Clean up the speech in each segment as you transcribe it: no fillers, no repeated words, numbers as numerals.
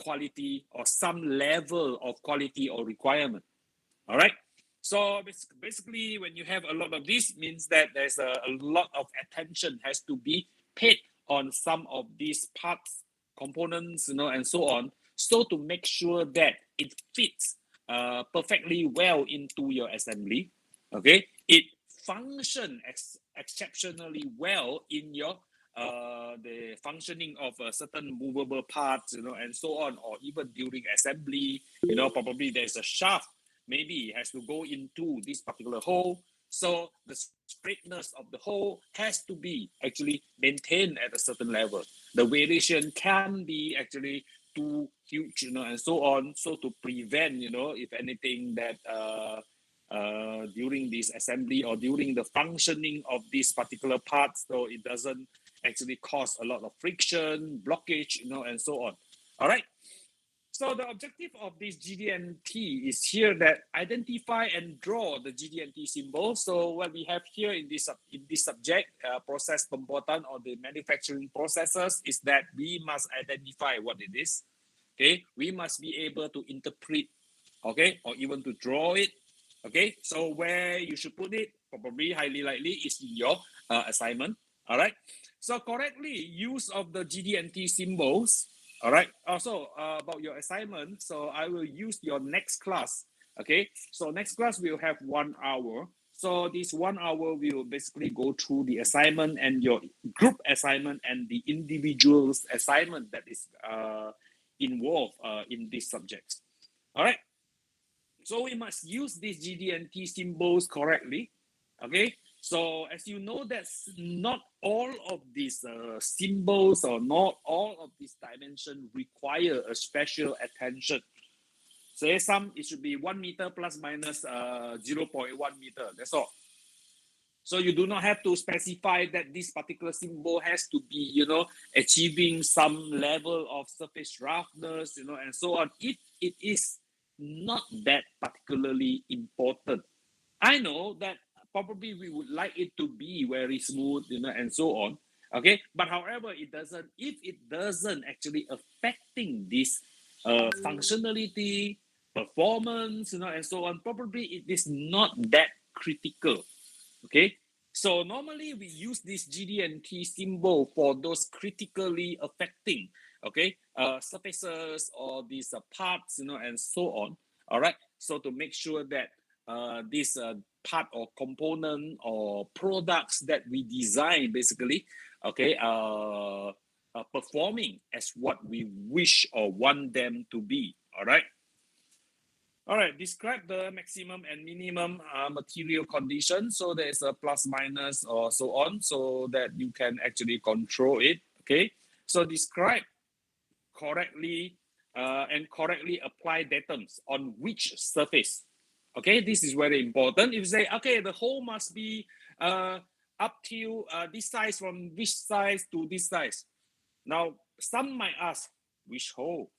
quality or some level of quality or requirement. All right. So basically, when you have a lot of this, means that there's a lot of attention has to be paid on some of these parts, components, and so on, so to make sure that it fits perfectly well into your assembly. Okay, it function exceptionally well in your the functioning of certain movable parts, and so on, or even during assembly, probably there's a shaft, maybe it has to go into this particular hole. So the straightness of the hole has to be actually maintained at a certain level. The variation can be actually too huge, and so on. So to prevent, if anything that during this assembly or during the functioning of these particular parts, so it doesn't actually cause a lot of friction, blockage, and so on. All right. So the objective of this GD&T is here that identify and draw the GD&T symbol. So what we have here in this subject, process pembuatan or the manufacturing processes, is that we must identify what it is. Okay, we must be able to interpret, okay, or even to draw it. Okay, so where you should put it, probably highly likely is in your assignment. All right, so correctly use of the GD&T symbols. All right, also about your assignment, so I will use your next class. Okay, so next class we'll have 1 hour. So this 1 hour will basically go through the assignment and your group assignment and the individual's assignment that is involved in these subjects. All right, so we must use these GD&T symbols correctly. Okay, so as you know, that not all of these symbols or not all of these dimensions require a special attention. Say some, it should be 1 meter plus minus 0.1 meter, that's all. So you do not have to specify that this particular symbol has to be, achieving some level of surface roughness, and so on. If it is not that particularly important. I know that probably we would like it to be very smooth, and so on. Okay, but however, if it doesn't actually affecting this functionality, performance, and so on, probably it is not that critical. Okay, so normally we use this GD&T symbol for those critically affecting, okay, surfaces or these parts, and so on. All right, so to make sure that this part or component or products that we design basically, okay, performing as what we wish or want them to be. All right. All right, describe the maximum and minimum material condition. So there's a plus minus or so on, so that you can actually control it. Okay, so describe correctly and correctly apply datums on which surface. Okay, this is very important. If you say, okay, the hole must be up to this size, from this size to this size. Now, some might ask, which hole?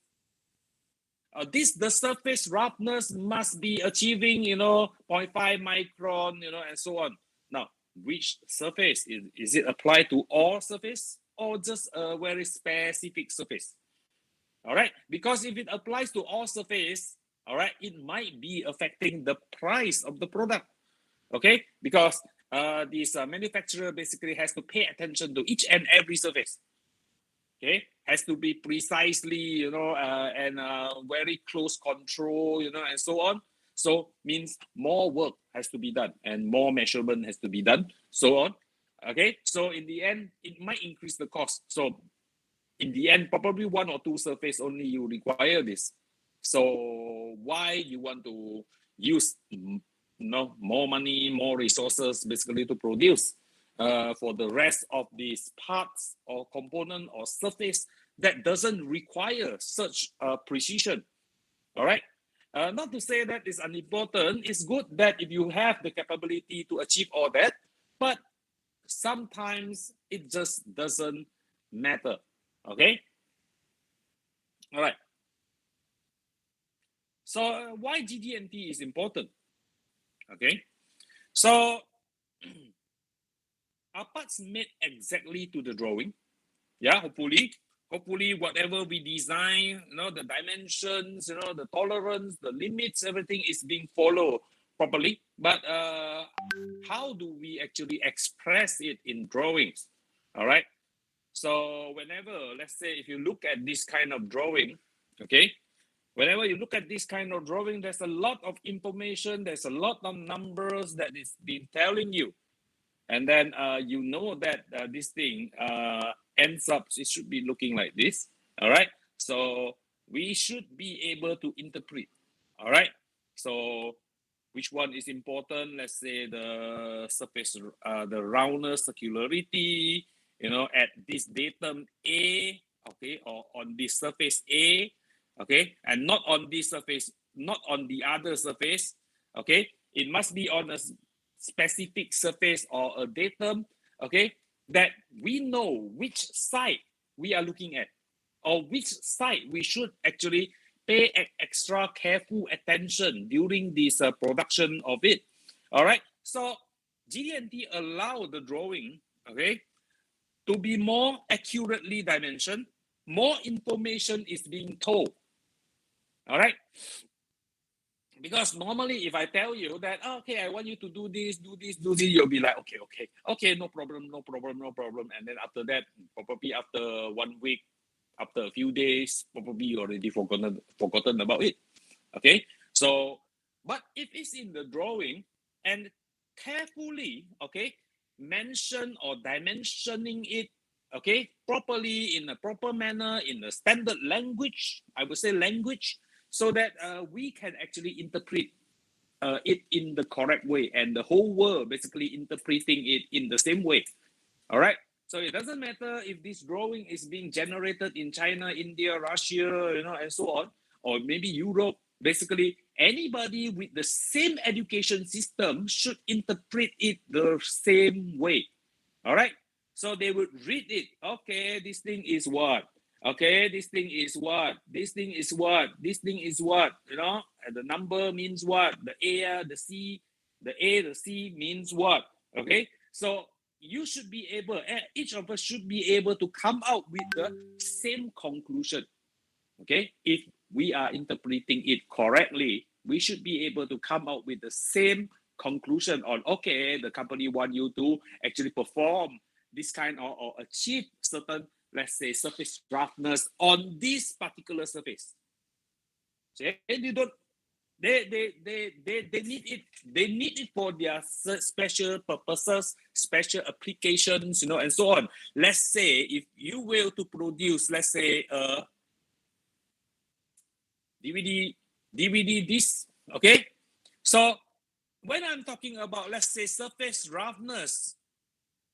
The surface roughness must be achieving, 0.5 micron, and so on. Now, which surface? Is it applied to all surface or just a very specific surface? All right, because if it applies to all surface, all right, it might be affecting the price of the product. Okay, because this manufacturer basically has to pay attention to each and every surface. Okay, has to be precisely, and very close control, and so on. So means more work has to be done and more measurement has to be done, so on. Okay, so in the end, it might increase the cost. So in the end, probably 1 or 2 surface only you require this. So why you want to use, more money, more resources, basically to produce for the rest of these parts or component or surface that doesn't require such precision. All right. Not to say that it's unimportant. It's good that if you have the capability to achieve all that, but sometimes it just doesn't matter. Okay. All right. So why GD&T is important? Okay. So are parts made exactly to the drawing? Yeah, hopefully. hopefully whatever we design, the dimensions, the tolerance, the limits, everything is being followed properly. But how do we actually express it in drawings? All right. So whenever, let's say, if you look at this kind of drawing, okay, whenever you look at this kind of drawing, there's a lot of information, there's a lot of numbers that is being telling you. And then you know that this thing ends up, it should be looking like this. All right. So we should be able to interpret. All right. So which one is important? Let's say the surface, the roundness, circularity, at this datum A, okay, or on this surface A, okay, and not on this surface, not on the other surface, okay. It must be on a specific surface or a datum, okay, that we know which side we are looking at, or which side we should actually pay extra careful attention during this production of it. All right. So GD&T allow the drawing, okay, to be more accurately dimensioned. More information is being told. All right. Because normally, if I tell you that, okay, I want you to do this, you'll be like, okay, no problem. And then after that, probably after 1 week, after a few days, probably you already forgotten about it. Okay. So, but if it's in the drawing and carefully, okay, mention or dimensioning it, okay, properly in a proper manner, in a standard language, I would say language, so that we can actually interpret it in the correct way, and the whole world basically interpreting it in the same way. All right. So it doesn't matter if this drawing is being generated in China, India, Russia, and so on, or maybe Europe. Basically, anybody with the same education system should interpret it the same way. All right. So they would read it. Okay, this thing is what? Okay, this thing is what? This thing is what? This thing is what? And the number means what? The A, the C, the A, the C means what? Okay. So you should be able, each of us should be able to come out with the same conclusion. Okay. If we are interpreting it correctly, we should be able to come out with the same conclusion on, okay, the company want you to actually perform this kind of, or achieve certain, let's say, surface roughness on this particular surface. Okay? They don't, they need it. They need it for their special purposes, special applications, and so on. Let's say if you will to produce, let's say, a DVD disc, okay. So when I'm talking about, let's say, surface roughness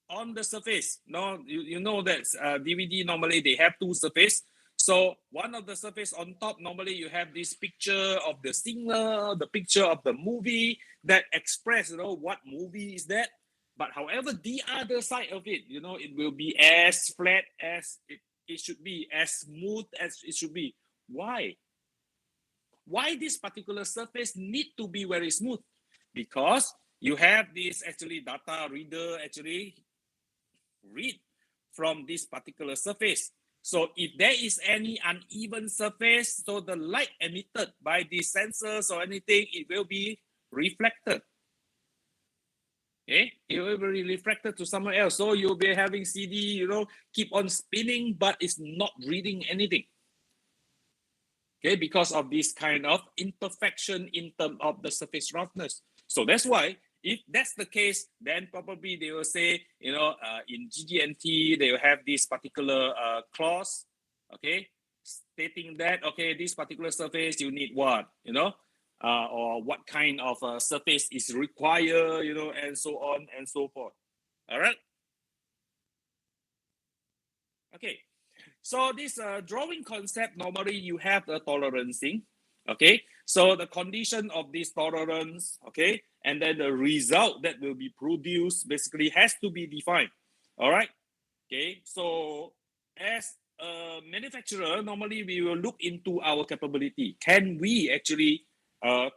on the surface, no, you know that DVD normally they have two surface. So one of the surface on top, normally you have this picture of the singer, the picture of the movie that express, what movie is that. But however, the other side of it, it will be as flat as it should be, as smooth as it should be. Why? Why this particular surface need to be very smooth? Because you have this actually data reader actually read from this particular surface. So if there is any uneven surface, so the light emitted by these sensors or anything, it will be reflected. Okay, it will be reflected to somewhere else. So you'll be having CD, keep on spinning, but it's not reading anything. Okay, because of this kind of imperfection in terms of the surface roughness. So that's why, if that's the case, then probably they will say, in GD&T, they will have this particular clause, okay, stating that, okay, this particular surface, you need what, or what kind of surface is required, and so on and so forth. All right. Okay. So this drawing concept, normally you have the tolerancing, okay? So the condition of this tolerance, okay? And then the result that will be produced basically has to be defined, all right? Okay, so as a manufacturer, normally we will look into our capability. Can we actually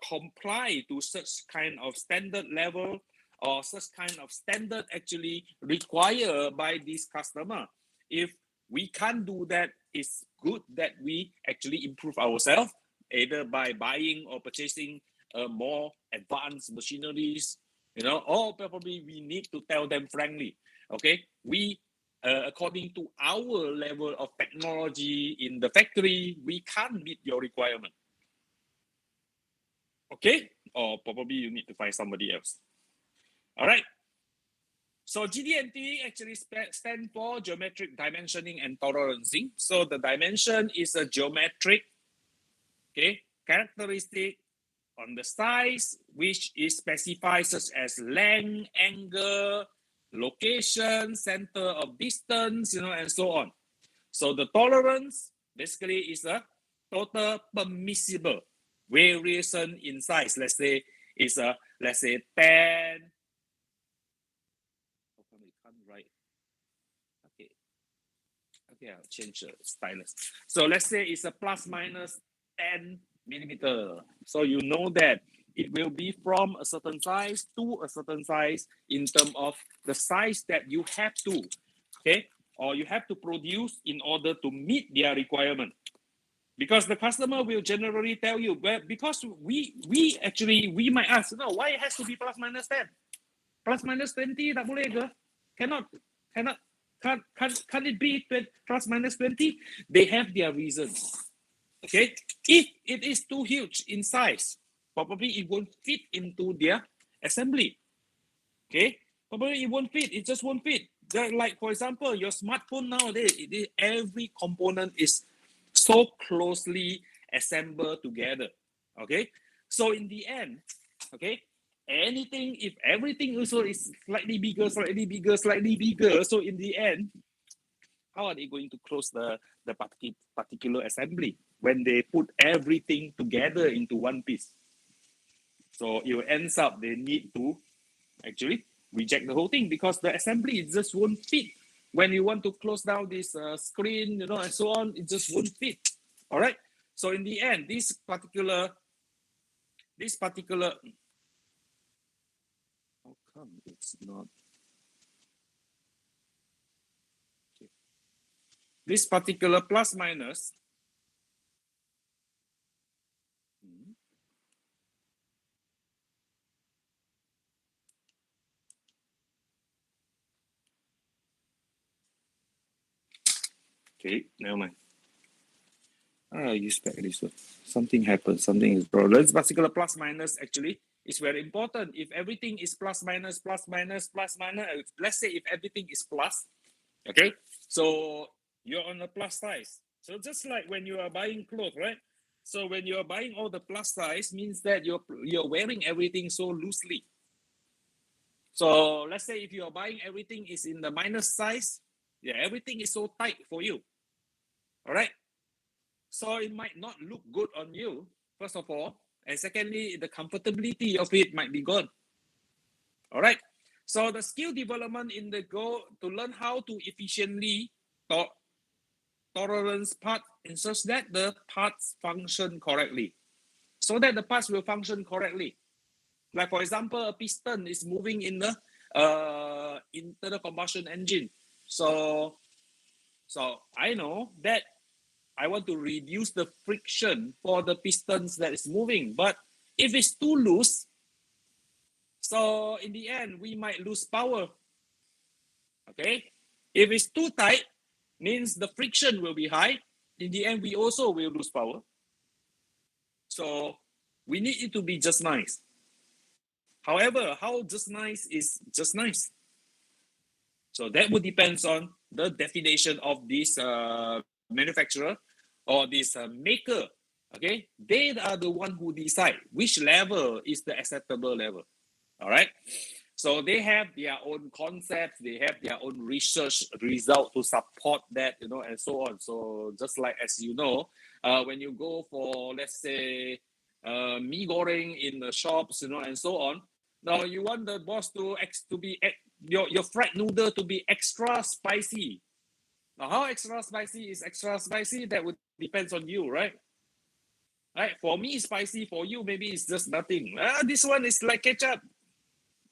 comply to such kind of standard level, or such kind of standard actually required by this customer? If we can't do that, it's good that we actually improve ourselves, either by buying or purchasing more advanced machineries, or probably we need to tell them frankly, okay, we according to our level of technology in the factory, we can't meet your requirement. Okay? Or probably you need to find somebody else. All right. So GD&T actually stand for geometric dimensioning and tolerancing. So the dimension is a geometric, okay, characteristic on the size, which is specified such as length, angle, location, center of distance, and so on. So the tolerance basically is a total permissible variation in size. Let's say it's a 10. How come we can't write? Okay, I'll change the stylus. So let's say it's a plus minus 10 millimeter. So you know that it will be from a certain size to a certain size in terms of the size that you have to, okay, or you have to produce in order to meet their requirement. Because the customer will generally tell you, well, because we might ask, no, why it has to be plus minus 10? Plus minus 20 tak boleh ke? Can't it be plus minus 20? They have their reasons. Okay, if it is too huge in size, probably it won't fit into their assembly. Okay, probably it won't fit. It just won't fit. Like for example, your smartphone nowadays, every component is so closely assembled together. Okay, so in the end, okay, if everything also is slightly bigger, so in the end, how are they going to close the particular assembly when they put everything together into one piece? So it ends up they need to actually reject the whole thing because the assembly just won't fit. When you want to close down this screen, and so on, it just won't fit. All right. So in the end, this particular, how come it's not? Okay. This particular plus minus. Okay, never mind. Use back this one. Something happened. Something is broken. This particular plus minus actually is very important. If everything is plus minus, let's say if everything is plus, okay, so you're on a plus size. So just like when you are buying clothes, right? So when you are buying all the plus size, means that you're wearing everything so loosely. So let's say if you are buying everything is in the minus size, yeah, everything is so tight for you. All right. So it might not look good on you, first of all. And secondly, the comfortability of it might be gone. All right. So the skill development in the goal to learn how to efficiently tolerance part ensures that the parts function correctly. So that the parts will function correctly. Like for example, a piston is moving in the internal combustion engine. So I know that I want to reduce the friction for the pistons that is moving. But if it's too loose, so in the end, we might lose power. Okay. If it's too tight, means the friction will be high. In the end, we also will lose power. So we need it to be just nice. However, how just nice is just nice. So that would depend on the definition of this manufacturer or this maker. Okay, they are the one who decide which level is the acceptable level. All right, so they have their own concepts, they have their own research result to support that, and so on. So just like as you know, when you go for, let's say, mee goreng in the shops, and so on. Now you want the boss to be your fried noodle to be extra spicy. Now how extra spicy is extra spicy? That would depends on you, right? Right. For me, spicy. For you, maybe it's just nothing. This one is like ketchup.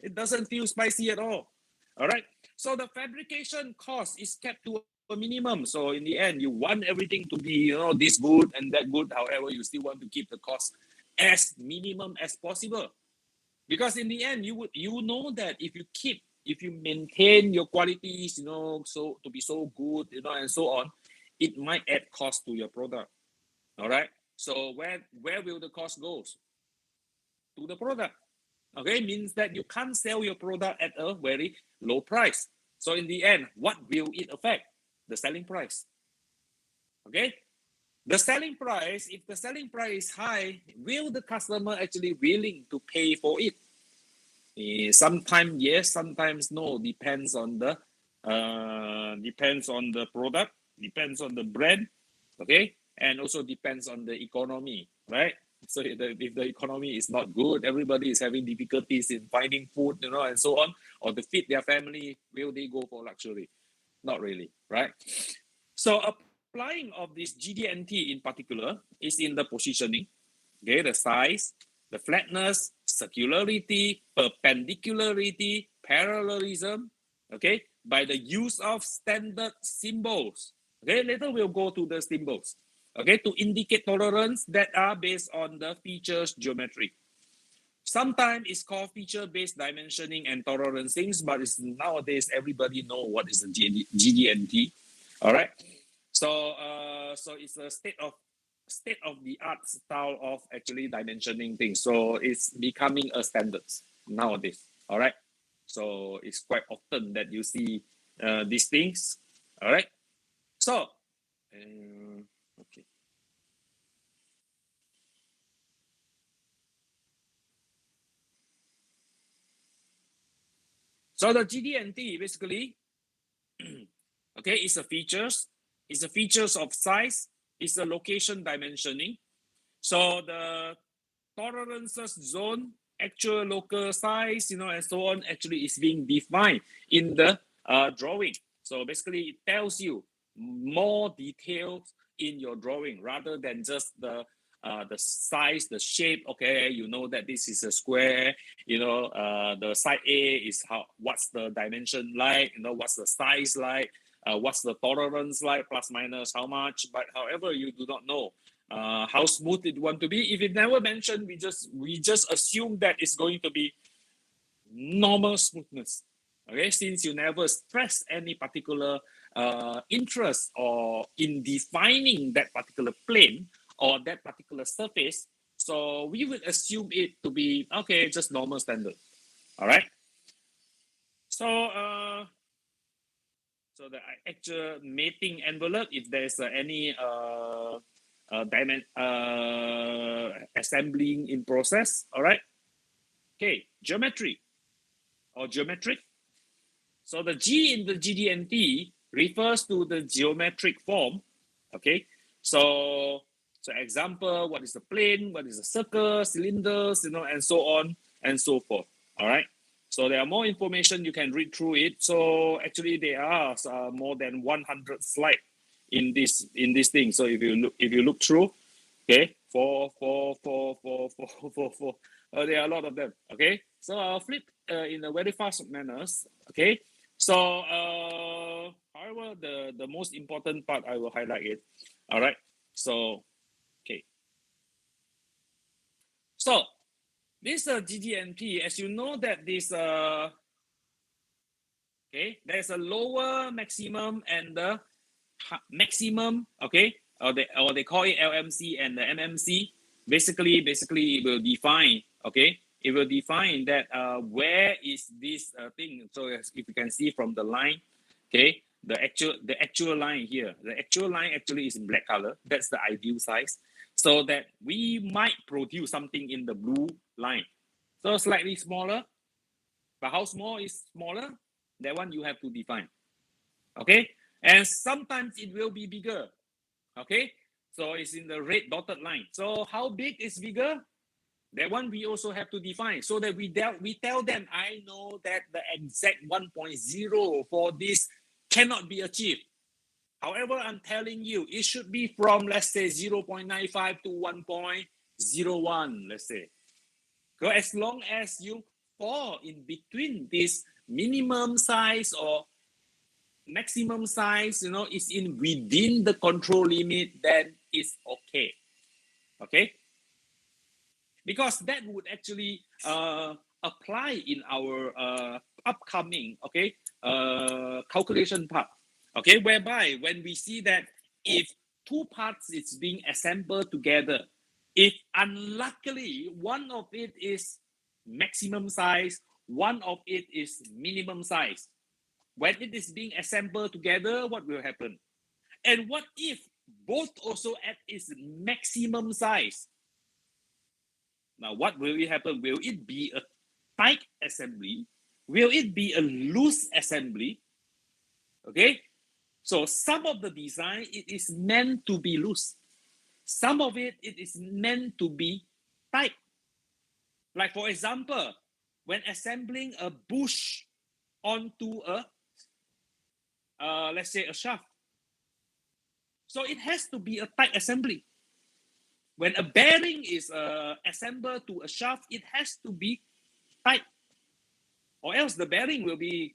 It doesn't feel spicy at all. All right. So the fabrication cost is kept to minimum. So in the end, you want everything to be, this good and that good. However, you still want to keep the cost as minimum as possible. Because in the end, you know that if you maintain your qualities, so to be so good, and so on, it might add cost to your product. All right. So where will the cost goes? To the product. Okay, means that you can't sell your product at a very low price. So in the end, what will it affect? The selling price. Okay. The selling price, if the selling price is high, will the customer actually willing to pay for it? Sometimes yes, sometimes no. Depends on the product, depends on the brand, okay, and also depends on the economy, right? So if the economy is not good, everybody is having difficulties in finding food, and so on, or to feed their family, will they go for luxury? Not really, right? So applying of this GD&T in particular is in the positioning, okay, the size, the flatness, circularity, perpendicularity, parallelism, okay, by the use of standard symbols. Okay, later we'll go to the symbols, okay, to indicate tolerance that are based on the features geometry. Sometimes it's called feature-based dimensioning and tolerancing, but it's nowadays everybody know what is the GD&T. All right. So it's a state of the art style of actually dimensioning things. So it's becoming a standard nowadays. All right. So it's quite often that you see these things. All right. So okay. So the GD&T basically, okay, it's the features of size, it's the location dimensioning. So the tolerances zone, actual local size, and so on, actually is being defined in the drawing. So basically, it tells you more details in your drawing rather than just the size, the shape. Okay, you know that this is a square. The side A is what's the dimension like. What's the size like. What's the tolerance like, plus minus how much. But however, you do not know how smooth it want to be. If it never mentioned, we just assume that it's going to be normal smoothness. Okay, since you never stress any particular interest or in defining that particular plane or that particular surface, so we would assume it to be okay, just normal standard. All right. So the actual mating envelope, if there's any assembling in process. All right. Okay, geometry or geometric. So the G in the GD&T refers to the geometric form. Okay, so example, what is the plane, what is the circle, cylinders, and so on and so forth. All right. So there are more information, you can read through it. So actually there are more than 100 slides in this thing. So if you look through, okay, four, there are a lot of them. Okay, so I'll flip in a very fast manners. Okay, so however, the most important part I will highlight it. All right, so okay, so this GD&T, as you know that this okay, there's a lower maximum and the maximum, okay, or they call it LMC and the MMC. Basically it will define, okay, it will define that where is this thing. So if you can see from the line, okay, the actual line here, the actual line actually is in black color. That's the ideal size, so that we might produce something in the blue line. So slightly smaller, but how small is smaller? That one you have to define. Okay, and sometimes it will be bigger. Okay, so it's in the red dotted line. So how big is bigger? That one we also have to define, so that we tell them, I know that the exact 1.0 for this cannot be achieved. However, I'm telling you, it should be from, let's say, 0.95 to 1.01, let's say. So as long as you fall in between this minimum size or maximum size, is in within the control limit, then it's okay. Okay, because that would actually apply in our upcoming calculation part. Okay, whereby when we see that if two parts is being assembled together, if unluckily one of it is maximum size, one of it is minimum size, when it is being assembled together, what will happen? And what if both also at its maximum size? Now, what will it happen? Will it be a tight assembly? Will it be a loose assembly? Okay, so some of the design, it is meant to be loose. Some of it, it is meant to be tight. Like for example, when assembling a bush onto let's say a shaft. So it has to be a tight assembly. When a bearing is assembled to a shaft, it has to be tight, or else the bearing will be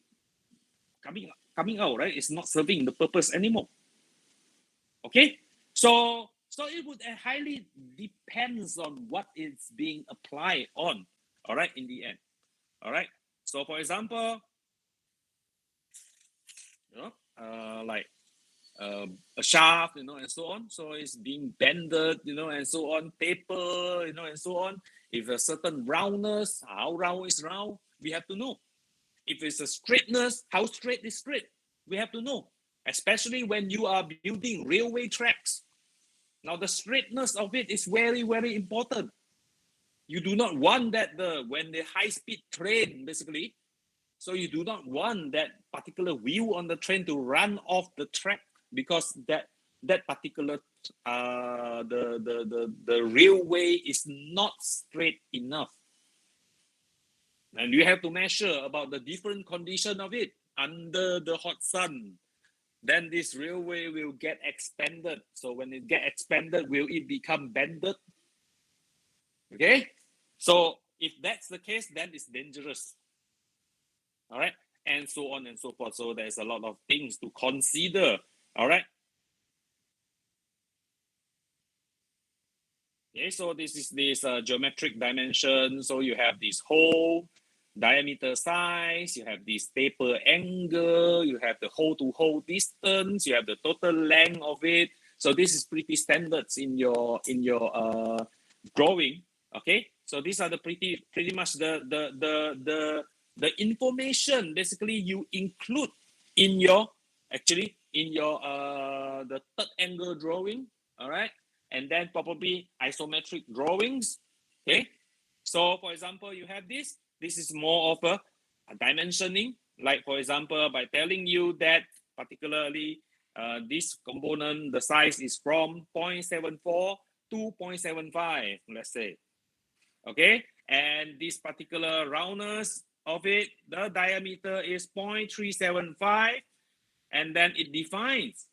coming out, right? It's not serving the purpose anymore. Okay, so it would highly depends on what is being applied on. All right, in the end. All right. So for example, like a shaft, and so on. So it's being bended, and so on, taper, and so on. If a certain roundness, how round is round, we have to know. If it's a straightness, how straight is straight, we have to know. Especially when you are building railway tracks. Now the straightness of it is very, very important. You do not want that when the high-speed train, basically, so you do not want that particular wheel on the train to run off the track, because that particular the railway is not straight enough. And you have to measure about the different condition of it under the hot sun. Then this railway will get expanded. So when it get expanded, will it become bended? Okay, so if that's the case, then it's dangerous. All right, and so on and so forth. So there's a lot of things to consider. All right. Okay, so this is this geometric dimension. So you have this hole diameter size, you have this taper angle, you have the hole to hole distance, you have the total length of it. So this is pretty standards in your drawing. Okay, so these are the pretty much the information basically you include in your the third angle drawing. All right, and then probably isometric drawings. Okay, so for example, you have this is more of a dimensioning, like for example, by telling you that particularly this component, the size is from 0.74 to 0.75, let's say. Okay, and this particular roundness of it, the diameter is 0.375, and then it defines,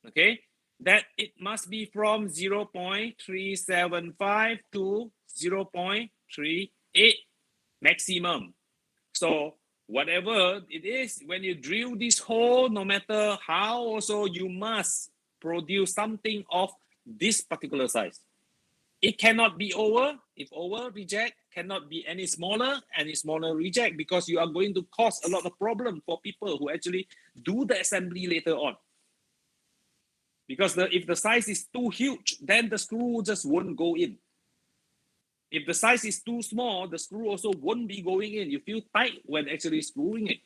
okay, that it must be from 0.375 to 0.38 maximum. So whatever it is, when you drill this hole, no matter how, also you must produce something of this particular size. It cannot be over. If over, reject. Cannot be any smaller reject, because you are going to cause a lot of problem for people who actually do the assembly later on. Because if the size is too huge, then the screw just won't go in. If the size is too small, the screw also won't be going in. You feel tight when actually screwing it.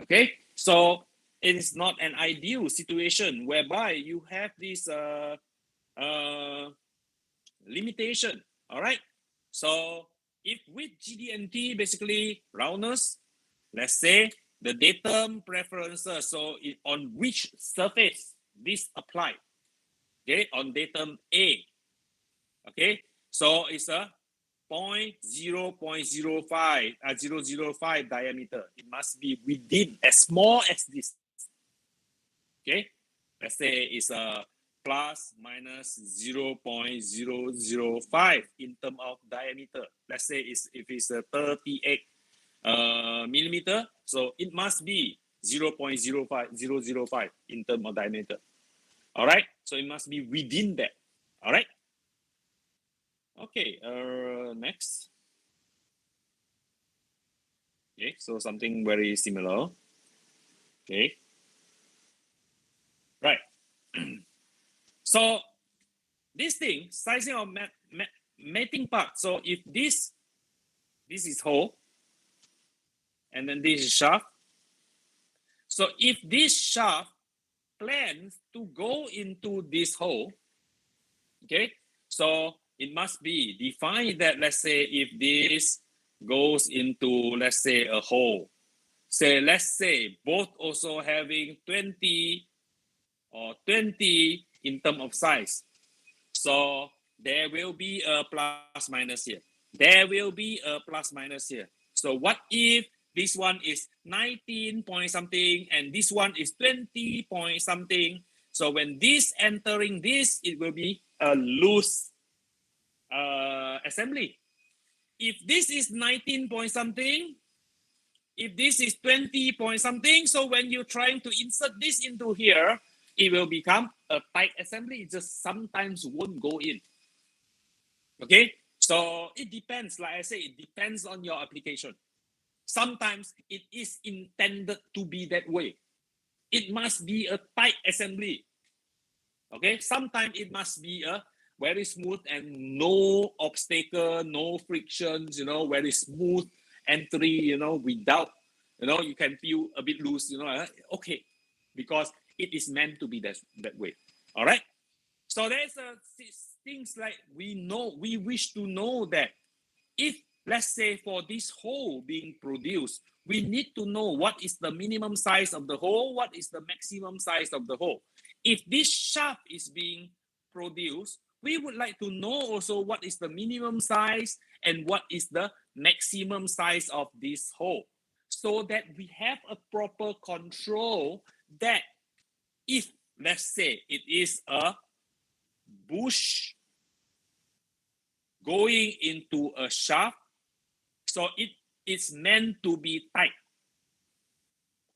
Okay, so it is not an ideal situation whereby you have this limitation. All right, so if with GD&T, basically roundness, let's say the datum preferences, so on which surface this applied. Okay, on datum A. Okay, so it's a 0.05 diameter. It must be within as small as this. Okay, let's say it's a plus minus 0.005 in terms of diameter. Let's say if it's a 38 millimeter, so it must be 0.05005 in terms of diameter. All right, so it must be within that. All right. Okay, next. Okay, so something very similar. Okay, right. So this thing, sizing of mating part. So if this is hole, and then this is shaft. So if this shaft plans to go into this hole, okay, so it must be defined that, let's say, if this goes into, let's say, a hole, say, let's say both also having 20 or 20 in terms of size. So there will be a plus minus here. There will be a plus minus here. So what if this one is 19 point something and this one is 20 point something? So when this entering this, it will be a loose assembly. If this is 19 point something, if this is 20 point something, so when you're trying to insert this into here, it will become a tight assembly. It just sometimes won't go in. Okay, so it depends. Like I say, it depends on your application. Sometimes it is intended to be that way. It must be a tight assembly. Okay, sometimes it must be a very smooth and no obstacle, no frictions, very smooth entry, without, you can feel a bit loose, okay, because it is meant to be that way. All right. So there's things like we wish to know that if, let's say, for this hole being produced, we need to know what is the minimum size of the hole, what is the maximum size of the hole. If this shaft is being produced, we would like to know also what is the minimum size and what is the maximum size of this hole, so that we have a proper control that if, let's say, it is a bush going into a shaft, so it is meant to be tight.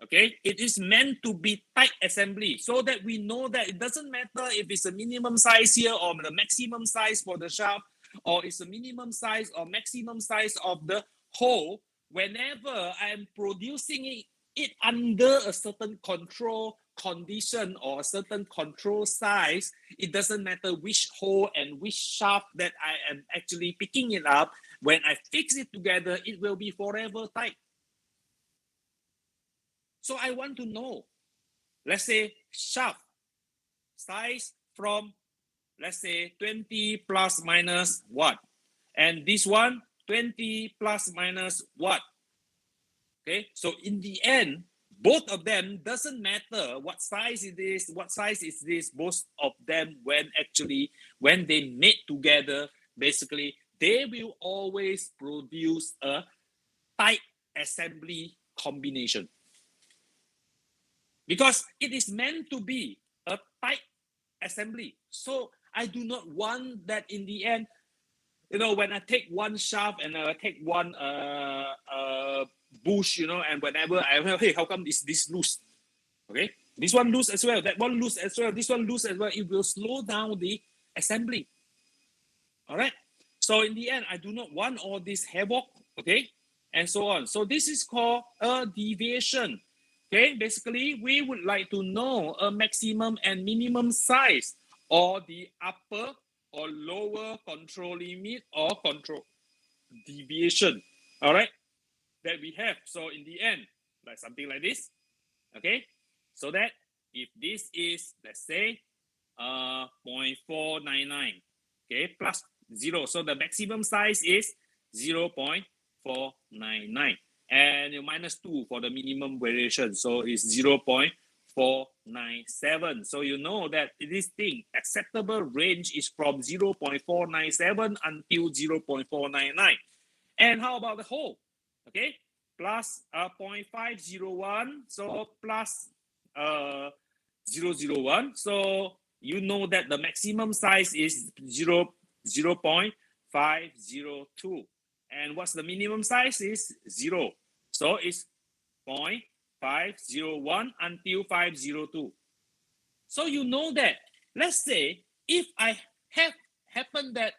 Okay, it is meant to be tight assembly, so that we know that it doesn't matter if it's a minimum size here or the maximum size for the shaft, or it's a minimum size or maximum size of the hole. Whenever I'm producing it under a certain control condition or a certain control size, it doesn't matter which hole and which shaft that I am actually picking it up. When I fix it together, it will be forever tight. So I want to know, let's say, shaft size from, let's say, 20 plus minus what, and this one 20 plus minus what. Okay, so in the end, both of them doesn't matter what size it is, what size is this. Both of them, when they made together, basically they will always produce a tight assembly combination, because it is meant to be a tight assembly. So I do not want that in the end, when I take one shaft and I take one bush, and whenever hey, how come this loose? Okay, this one loose as well, that one loose as well, this one loose as well. It will slow down the assembly. All right. So in the end, I do not want all this havoc. Okay, and so on. So this is called a deviation. Okay, basically, we would like to know a maximum and minimum size, or the upper or lower control limit or control deviation. All right, that we have. So in the end, like something like this. Okay, so that if this is, let's say, 0.499, okay, plus 0, so the maximum size is 0.499, and you minus 2 for the minimum variation, so it's 0.497. So you know that this thing, acceptable range is from 0.497 until 0.499. And how about the hole? Okay, plus 0.501, so plus 0.001. So you know that the maximum size is 0.502. And what's the minimum size is 0. So it's 0.502. 501 until 502. So you know that, let's say, if I happen that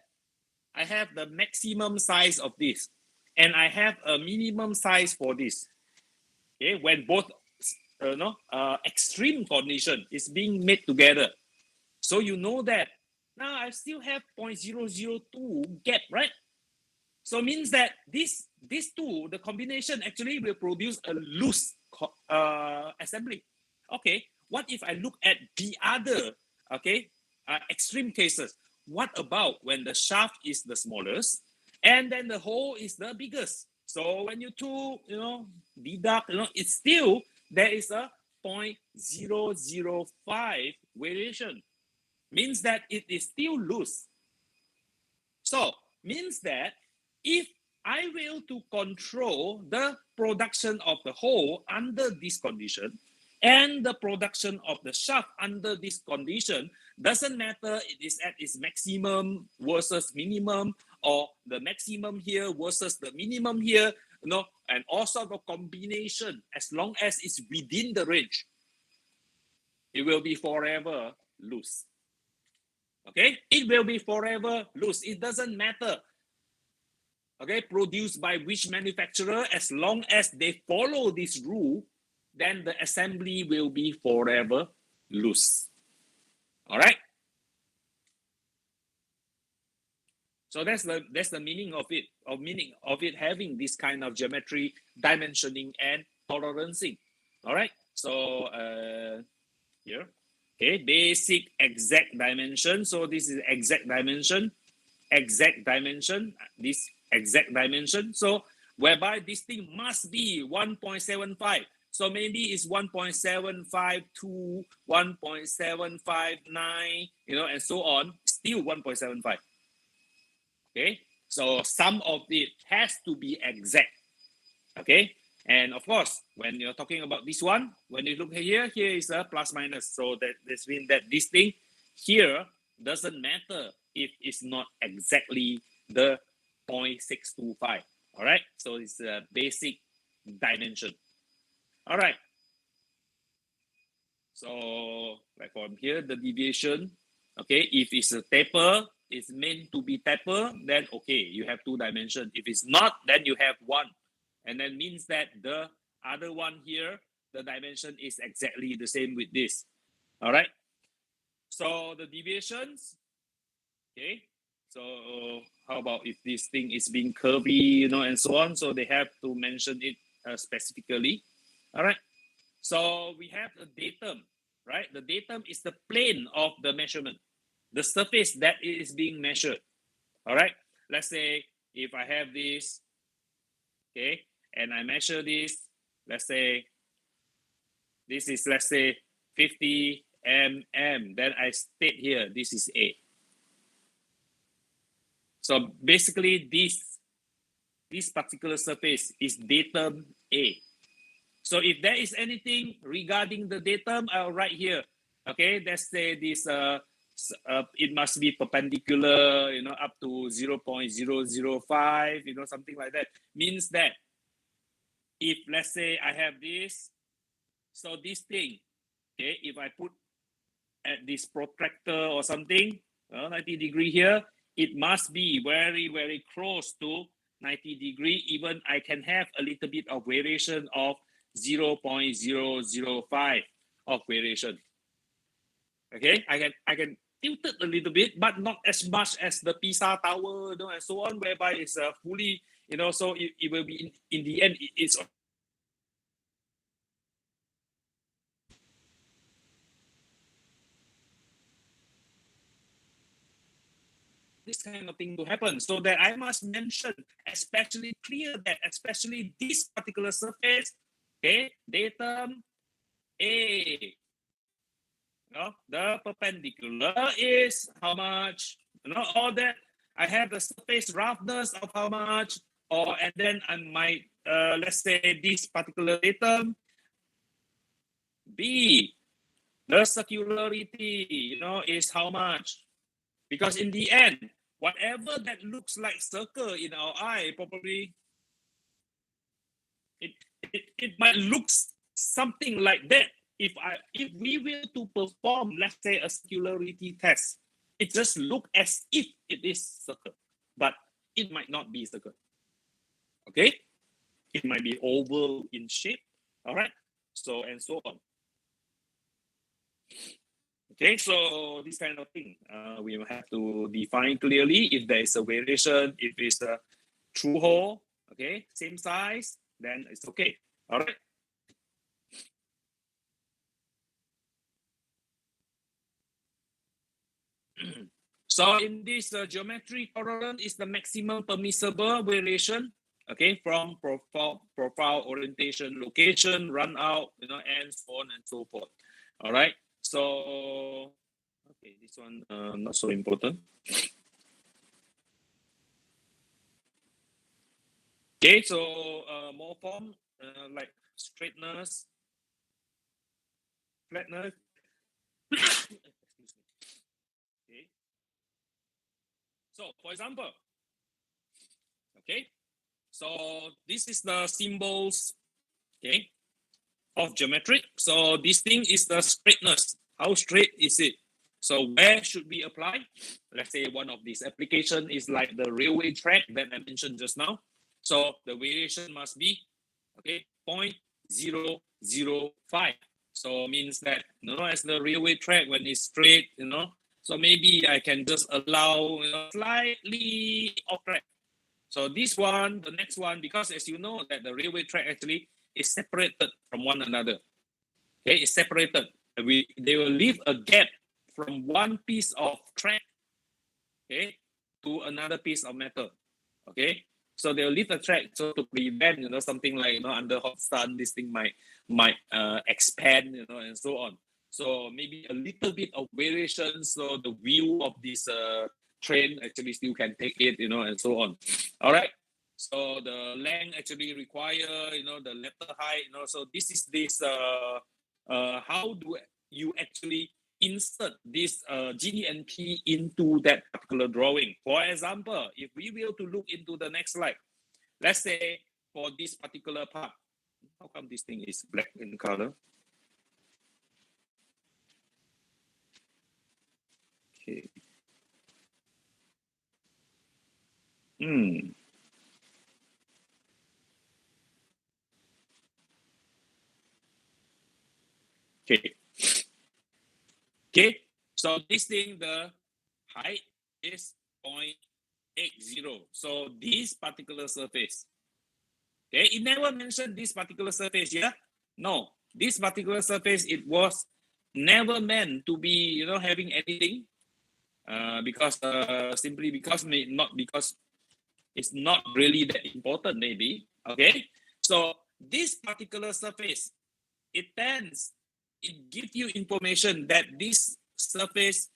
I have the maximum size of this, and I have a minimum size for this, okay, when both extreme condition is being made together. So you know that now I still have 0.002 gap, right? So means that these two, the combination actually will produce a loose assembly. Okay, what if I look at the other, okay, extreme cases? What about when the shaft is the smallest and then the hole is the biggest? So when you two, deduct, it's still, there is a 0.005 variation. Means that it is still loose. So means that if I will to control the production of the hole under this condition and the production of the shaft under this condition, doesn't matter it is at its maximum versus minimum, or the maximum here versus the minimum here, and all sort of combination, as long as it's within the range, it will be forever loose. Okay, it will be forever loose. It doesn't matter, okay, produced by which manufacturer, as long as they follow this rule, then the assembly will be forever loose. All right. So that's the meaning of it, having this kind of geometry, dimensioning, and tolerancing. All right. So here, okay, basic exact dimension. So this is exact dimension, this exact dimension. So whereby this thing must be 1.75. So maybe it's 1.752, 1.759, and so on, still 1.75. Okay, so some of it has to be exact. Okay, and of course, when you're talking about this one, when you look here is a plus minus. So this means that this thing here doesn't matter if it's not exactly the 0.625. All right, so it's a basic dimension. All right, so like from here, the deviation, okay, if it's a taper, it's meant to be taper, then okay, you have 2 dimensions. If it's not, then you have 1. And then means that the other one here, the dimension is exactly the same with this. All right. So the deviations, okay. So how about if this thing is being curvy, and so on. So they have to mention it specifically. All right. So we have a datum, right? The datum is the plane of the measurement, the surface that is being measured. All right. Let's say if I have this, okay, and I measure this, let's say this is, let's say 50 mm, then I state here this is A. So basically this particular surface is datum A. So if there is anything regarding the datum, I'll write here. Okay, let's say this it must be perpendicular, up to 0.005, something like that. Means that if let's say I have this, so this thing, okay, if I put at this protractor or something, 90 degree here, it must be very, very close to 90 degree. Even I can have a little bit of variation of 0.005 of variation. Okay, I can tilt it a little bit, but not as much as the Pisa Tower, and so on, whereby it's fully, so it will be in the end, it's this kind of thing to happen. So that I must mention, especially clear that, especially this particular surface, okay, datum A. The perpendicular is how much? All that. I have the surface roughness of how much, and then I might, let's say this particular datum B, the circularity, is how much? Because in the end, whatever that looks like circle in our eye, probably it might look something like that. If we will to perform, let's say, a circularity test, it just look as if it is circle, but it might not be circle. Okay, it might be oval in shape. All right, so and so on. Okay, so this kind of thing, we will have to define clearly if there is a variation, if it's a true hole, okay, same size, then it's okay. All right. So in this geometry tolerance is the maximum permissible variation, okay, from profile orientation, location, run out, and so on and so forth. All right. So okay, this one not so important. Okay, so more form like straightness, flatness. Excuse me. Okay. So for example, okay, so this is the symbols, okay, of geometric. So this thing is the straightness. How straight is it? So where should we apply? Let's say one of these application is like the railway track that I mentioned just now. So the variation must be, okay, 0.005. So means that, as the railway track, when it's straight, so maybe I can just allow, slightly off track. So this one, the next one, because as you know that the railway track actually is separated from one another. Okay, it's separated. They will leave a gap from one piece of track, okay, to another piece of metal. Okay, so they'll leave a track so to prevent, something like, under hot sun, this thing might expand, and so on. So maybe a little bit of variation, so the view of this train actually still can take it, and so on. All right. So the length actually require, the letter height, so this is this how do you actually insert this GDNP into that particular drawing. For example, if we will to look into the next slide, let's say for this particular part, how come this thing is black in color? Okay. Okay. Okay. So this thing, the height is 0.80. So this particular surface, okay, it never mentioned this particular surface, yeah? No, this particular surface, it was never meant to be, having anything, because simply because not because it's not really that important, maybe. Okay, so this particular surface, it gives you information that this surface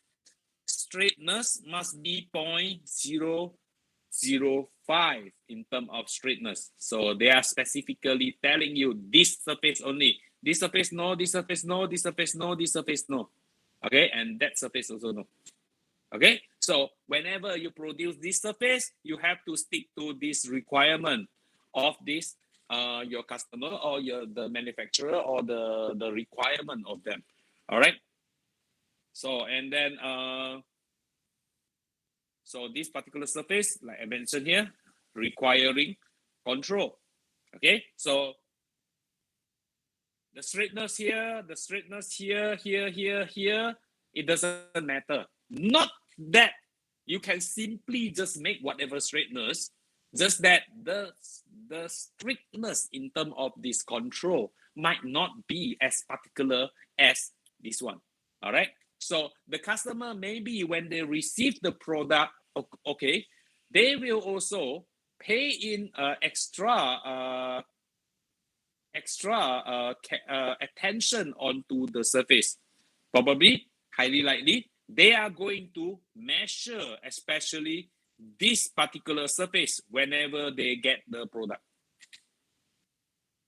straightness must be 0.005 in terms of straightness. So they are specifically telling you this surface only. This surface no, this surface no, this surface no, this surface no. Okay, and that surface also no. Okay, so whenever you produce this surface, you have to stick to this requirement of this your customer or the manufacturer or the requirement of them. All right. So and then so this particular surface, like I mentioned here, requiring control. Okay, so the straightness here, here, it doesn't matter. Not that you can simply just make whatever straightness, just that the strictness in terms of this control might not be as particular as this one. All right. So the customer, maybe when they receive the product, okay, they will also pay in extra attention onto the surface. Probably, highly likely, they are going to measure, especially this particular surface, whenever they get the product.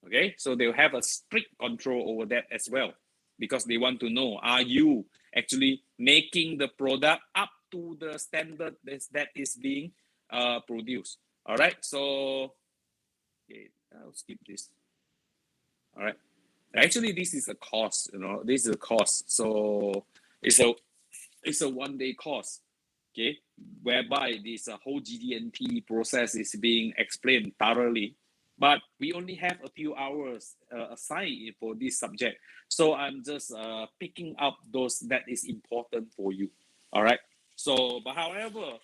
Okay, so they'll have a strict control over that as well, because they want to know, are you actually making the product up to the standard that is being produced? All right, so okay, I'll skip this. All right. Actually, this is a course, this is a course. So it's a 1 day course, okay, whereby this whole GD&T process is being explained thoroughly. But we only have a few hours assigned for this subject. So I'm just picking up those that is important for you. All right. So, but however,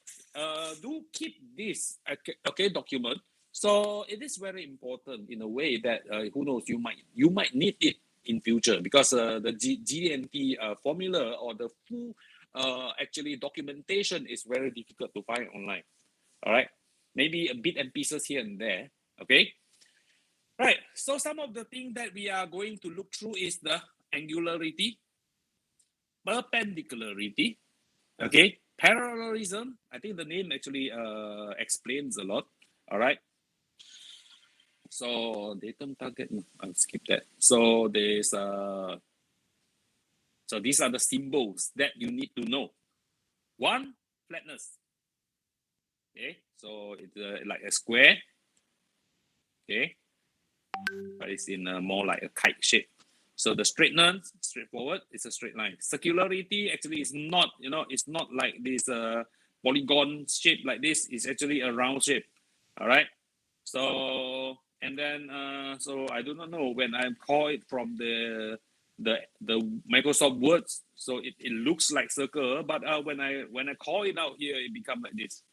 do keep this document. So it is very important in a way that who knows, you might need it in future, because the GD&T formula or the full actually documentation is very difficult to find online. All right, maybe a bit and pieces here and there. Okay, right. So some of the things that we are going to look through is the angularity, perpendicularity, okay, parallelism. I think the name actually explains a lot. All right. So datum target, no, I'll skip that. So there's so these are the symbols that you need to know. One, flatness. Okay, so it's like a square. Okay, but it's in more like a kite shape. So the straightness, straightforward, it's a straight line. Circularity actually is not, it's not like this polygon shape like this. It's actually a round shape. All right. So and then so I do not know when I call it from the Microsoft Words. So it looks like circle, but when I call it out here, it becomes like this.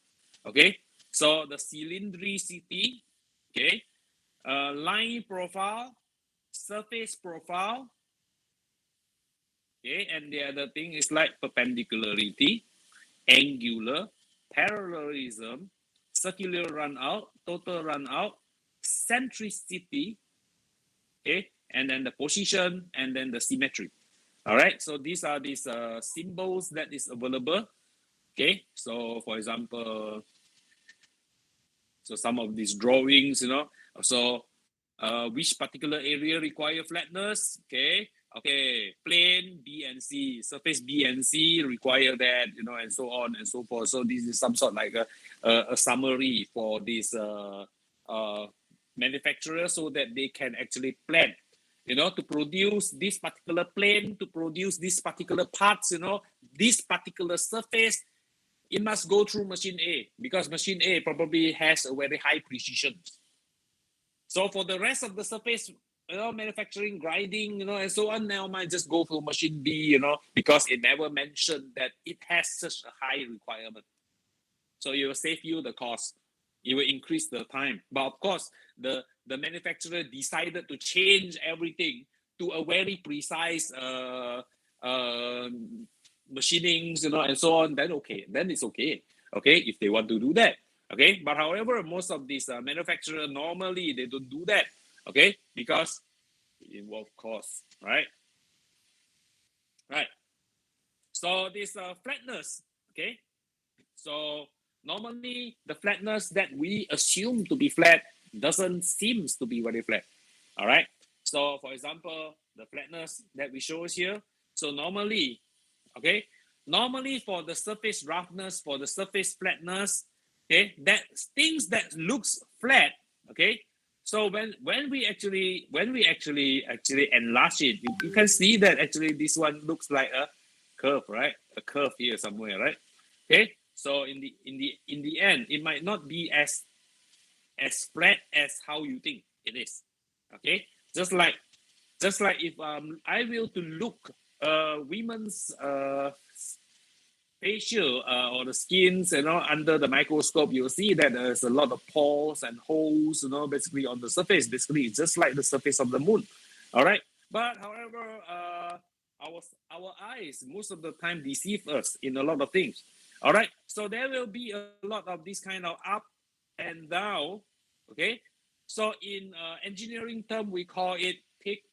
Okay. So the cylindricity. Okay. Line profile, surface profile. Okay, and the other thing is like perpendicularity, angular, parallelism, circular run out, total run out, centricity, okay, and then the position, and then the symmetry. All right, so these are these symbols that is available. Okay, so for example, so some of these drawings, so which particular area require flatness? Okay, plane B and C, surface B and C require that, and so on and so forth. So this is some sort like a summary for this manufacturer, so that they can actually plan, to produce this particular plane, to produce this particular parts, this particular surface. It must go through machine A, because machine A probably has a very high precision. So for the rest of the surface, manufacturing, grinding, and so on, now might just go for machine B, because it never mentioned that it has such a high requirement. So it will save you the cost. It will increase the time. But of course, the manufacturer decided to change everything to a very precise machinings, and so on. Then it's okay. Okay, if they want to do that. Okay, but however, most of these manufacturers normally they don't do that. Okay, because it involves cost, right? Right. So this flatness. Okay, so normally the flatness that we assume to be flat doesn't seems to be very flat. All right. So for example, the flatness that we show here. So normally, okay, normally for the surface roughness, for the surface flatness, okay, that things that looks flat, okay. So when we actually enlarge it, you can see that actually this one looks like a curve, right? A curve here somewhere, right? Okay. So in the end, it might not be as flat as how you think it is. Okay. Just like if I will to look women's facial or the skins, under the microscope, you'll see that there's a lot of pores and holes, basically on the surface. Basically, it's just like the surface of the moon. All right. But however, our eyes most of the time deceive us in a lot of things. All right. So there will be a lot of this kind of up and down. Okay. So in engineering term, we call it peak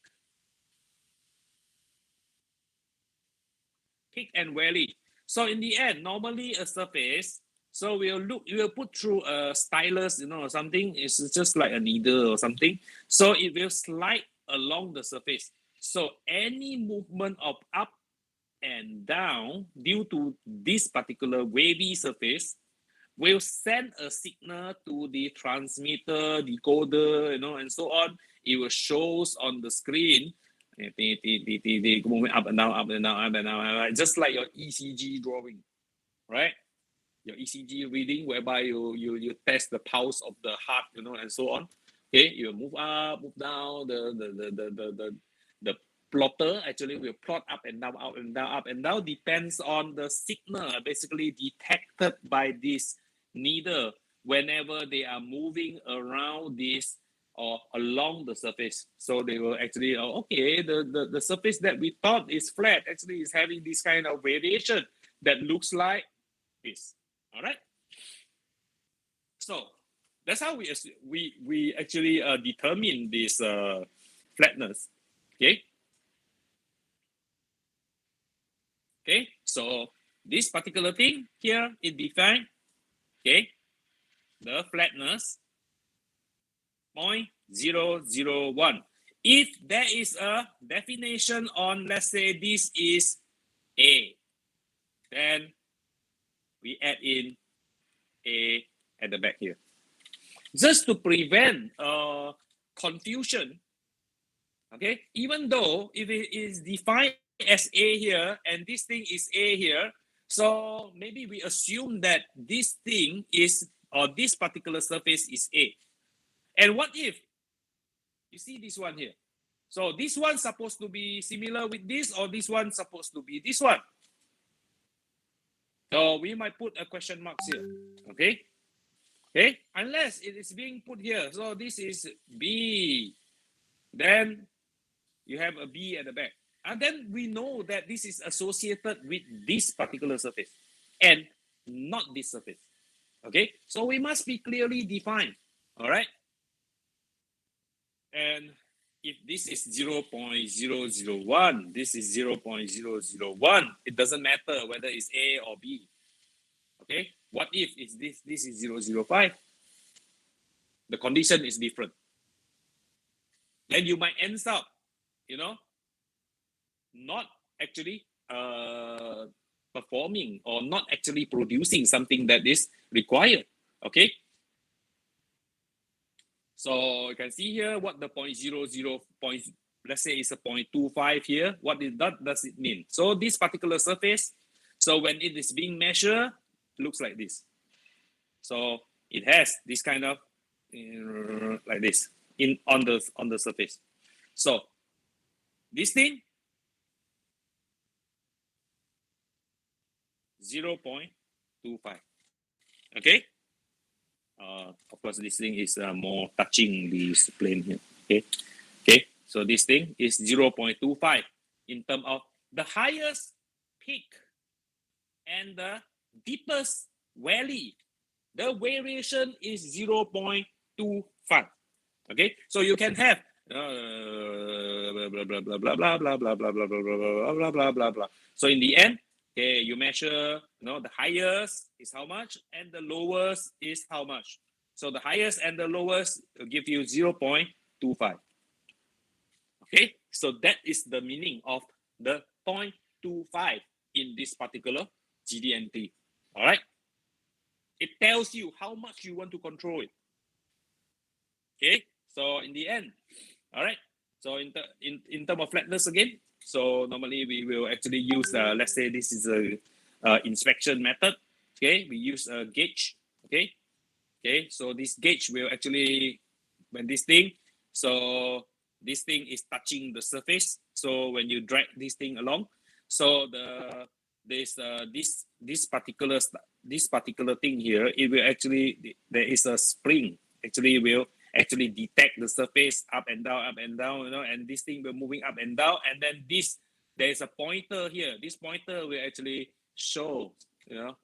and valley. So in the end, normally a surface, so we'll put through a stylus, or something. It's just like a needle or something. So it will slide along the surface. So any movement of up and down due to this particular wavy surface will send a signal to the transmitter, decoder, and so on. It will shows on the screen They moving up and down, up and down, up and down, just like your ECG drawing, right? Your ECG reading, whereby you test the pulse of the heart, and so on. Okay, you move up, move down. The plotter actually will plot up and down, up and down, up and down. Depends on the signal, basically detected by this needle whenever they are moving around this or along the surface. So they will actually, okay, the surface that we thought is flat actually is having this kind of variation that looks like this. All right. So that's how we actually determine this flatness. Okay. Okay. So this particular thing here is defined. Okay. The flatness 0.001. If there is a definition on, let's say this is A, then we add in A at the back here. Just to prevent confusion, okay, even though if it is defined as A here and this thing is A here, so maybe we assume that this thing is, or this particular surface is A. And what if you see this one here? So this one supposed to be similar with this, or this one supposed to be this one. So we might put a question mark here, okay? Okay, unless it is being put here. So this is B. Then you have a B at the back. And then we know that this is associated with this particular surface and not this surface. Okay, so we must be clearly defined. All right. And if this is 0.001, this is 0.001, it doesn't matter whether it's A or B. Okay, what if it's this is 0.005? The condition is different. Then you might end up, not actually performing or not actually producing something that is required. Okay. So you can see here what the 0.00 point, let's say it's a 0.25 here. What does it mean? So this particular surface, so when it is being measured, looks like this. So it has this kind of like this on the surface. So this thing 0.25. Okay. Of course, this thing is more touching this plane here. Okay. So this thing is 0.25 in terms of the highest peak and the deepest valley. The variation is 0.25. Okay. So you can have blah blah blah blah blah blah blah blah blah blah blah blah blah blah. So in the end, okay, you measure, the highest is how much and the lowest is how much. So the highest and the lowest will give you 0.25. Okay, so that is the meaning of the 0.25 in this particular GD&T. All right, it tells you how much you want to control it. Okay, so in the end, all right. So in terms of flatness again, so normally we will actually use, let's say this is a inspection method. Okay, we use a gauge. Okay, so this gauge will actually, when this thing is touching the surface. So when you drag this thing along, so this particular thing here, it will actually, there is a spring actually will actually detect the surface up and down, and this thing will moving up and down, and then there is a pointer here. This pointer will actually show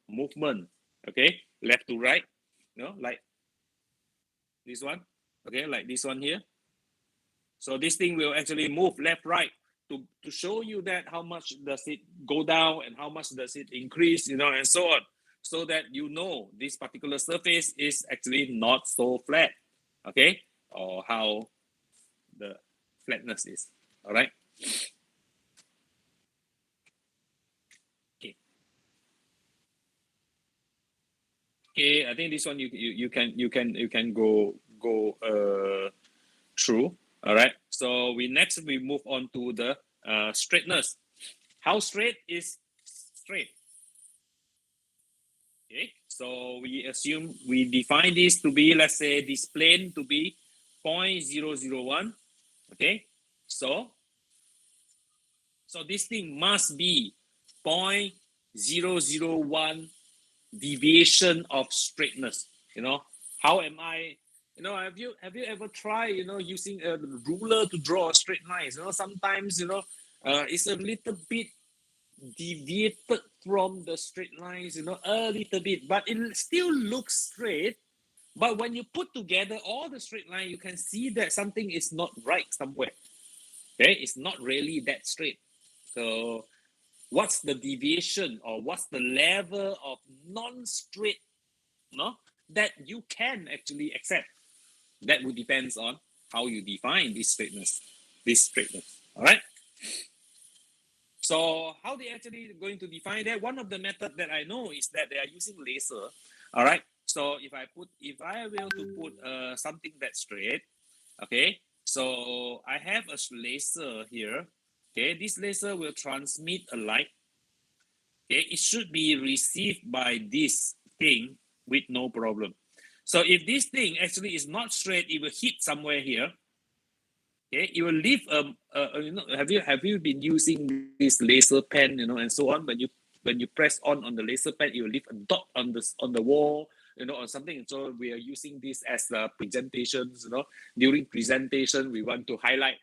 movement, okay, left to right, like this one, okay, like this one here. So this thing will actually move left, right to show you that how much does it go down and how much does it increase, and so on, so that this particular surface is actually not so flat, okay, or how the flatness is. All right. Okay, I think this one you can go through. All right. So we move on to the straightness. How straight is straight? Okay. So we define this to be, let's say, this plane to be 0.001. Okay. So this thing must be 0.001 deviation of straightness. How am I? Have you ever tried using a ruler to draw a straight line? Sometimes it's a little bit deviated from the straight lines, a little bit, but it still looks straight. But when you put together all the straight line, you can see that something is not right somewhere. Okay, it's not really that straight. So what's the deviation, or what's the level of non-straight, no, that you can actually accept? That would depends on how you define this straightness. All right. So how they actually going to define that? One of the method that I know is that they are using laser. All right. So if I will to put something that's straight, okay. So I have a laser here. Okay, this laser will transmit a light. Okay, it should be received by this thing with no problem. So if this thing actually is not straight, it will hit somewhere here. Okay, it will leave have you been using this laser pen, and so on? When you press on the laser pen, it will leave a dot on the wall, or something. So we are using this as presentations. During presentation, we want to highlight.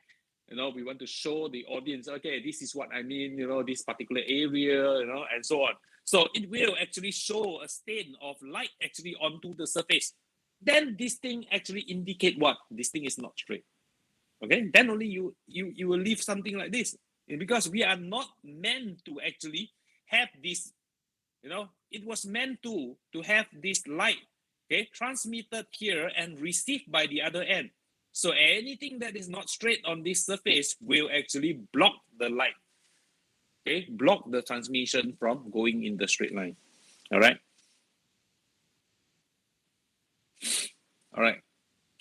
We want to show the audience, okay, this is what I mean. This particular area, and so on. So it will actually show a stain of light actually onto the surface. Then this thing actually indicate what this thing is not straight. Okay, then only you will leave something like this, because we are not meant to actually have this. It was meant to have this light, okay, transmitted here and received by the other end. So anything that is not straight on this surface will actually block the light, okay, block the transmission from going in the straight line. All right.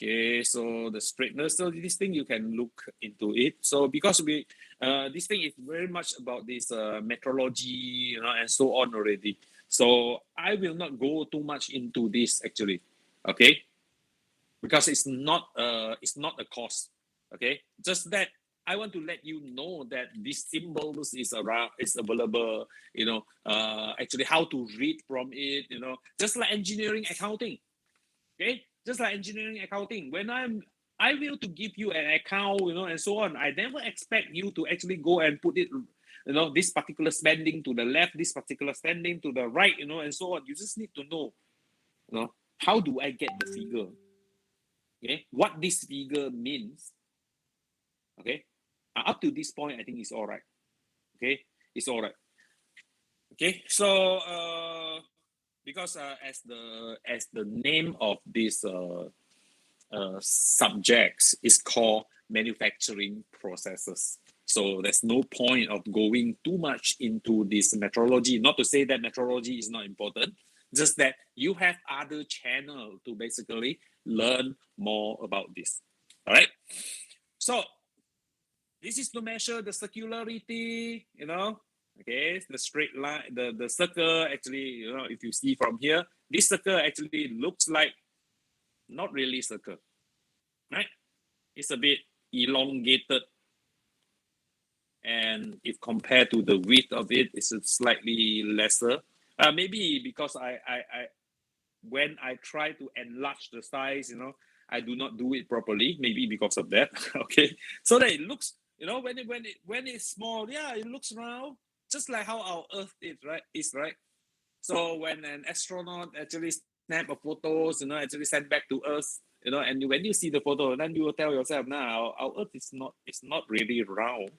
Okay, so the straightness, so this thing you can look into it. So because this thing is very much about this metrology, and so on already. So I will not go too much into this actually, okay? Because it's not a cost, okay? Just that I want to let you know that these symbols is available. Actually how to read from it. Just like engineering accounting, okay? Just like engineering accounting, when I will to give you an account, and so on, I never expect you to actually go and put it, this particular spending to the left, this particular spending to the right, and so on. You just need to know, how do I get the figure? Okay, what this figure means. Okay, up to this point, I think it's all right. Okay, it's all right. Okay, so because as the name of this subjects is called manufacturing processes. So there's no point of going too much into this metrology. Not to say that metrology is not important, just that you have other channel to basically learn more about this. All right. So this is to measure the circularity, okay, the straight line, the circle actually, if you see from here, this circle actually looks like not really circle, right? It's a bit elongated, and if compared to the width of it, it's slightly lesser. Maybe because I when I try to enlarge the size, I do not do it properly. Maybe because of that. Okay, so that it looks, when it's small, yeah, it looks round, just like how our Earth is right. So when an astronaut actually snap a photos, actually send back to Earth, and when you see the photo, then you will tell yourself, now our Earth is not really round.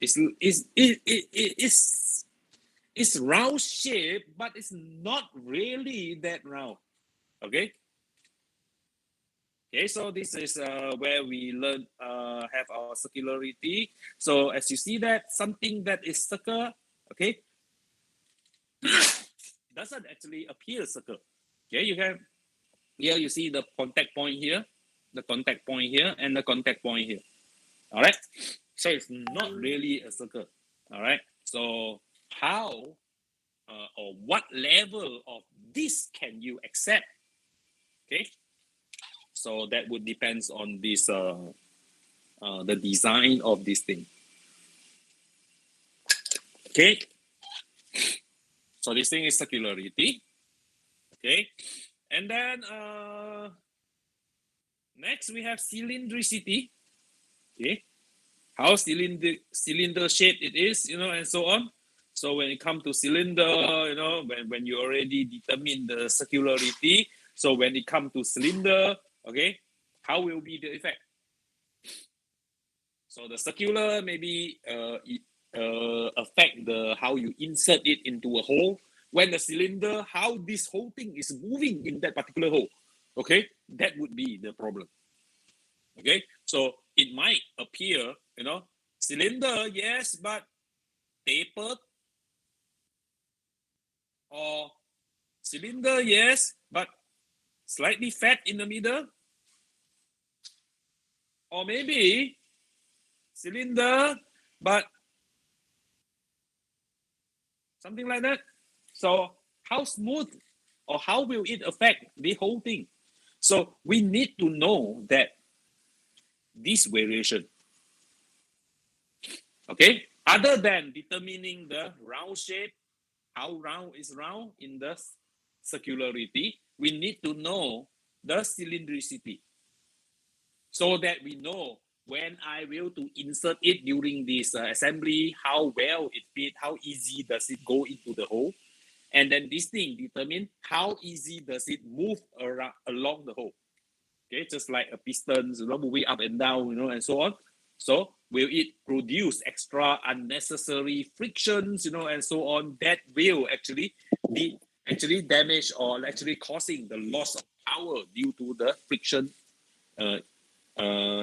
It's round shape, but it's not really that round. Okay. Okay, so this is where we learn have our circularity. So as you see that something that is circle, okay, doesn't actually appear circle. Okay, you have here you see the contact point here. the contact point here, and the contact point here. All right. So it's not really a circle. All right. So how or what level of this can you accept? Okay. So that would depends on this the design of this thing. Okay. So this thing is circularity. Okay. And then next we have cylindricity. Okay. How cylinder shape it is, and so on. So when it comes to cylinder, when you already determine the circularity, so when it comes to cylinder, okay, how will be the effect? So the circular maybe affect the how you insert it into a hole. When the cylinder, how this whole thing is moving in that particular hole. Okay, that would be the problem. Okay, so it might appear, cylinder, yes, but tapered, or cylinder, yes, but slightly fat in the middle, or maybe cylinder, but something like that. So how smooth or how will it affect the whole thing? So we need to know that this variation, okay, other than determining the round shape, how round is round in the circularity, we need to know the cylindricity so that we know when I will to insert it during this assembly, how well it fit, how easy does it go into the hole, and then this thing determine how easy does it move around along the hole. Okay, just like a piston, moving up and down, and so on. So will it produce extra unnecessary frictions, and so on, that will actually be damage or actually causing the loss of power due to the friction,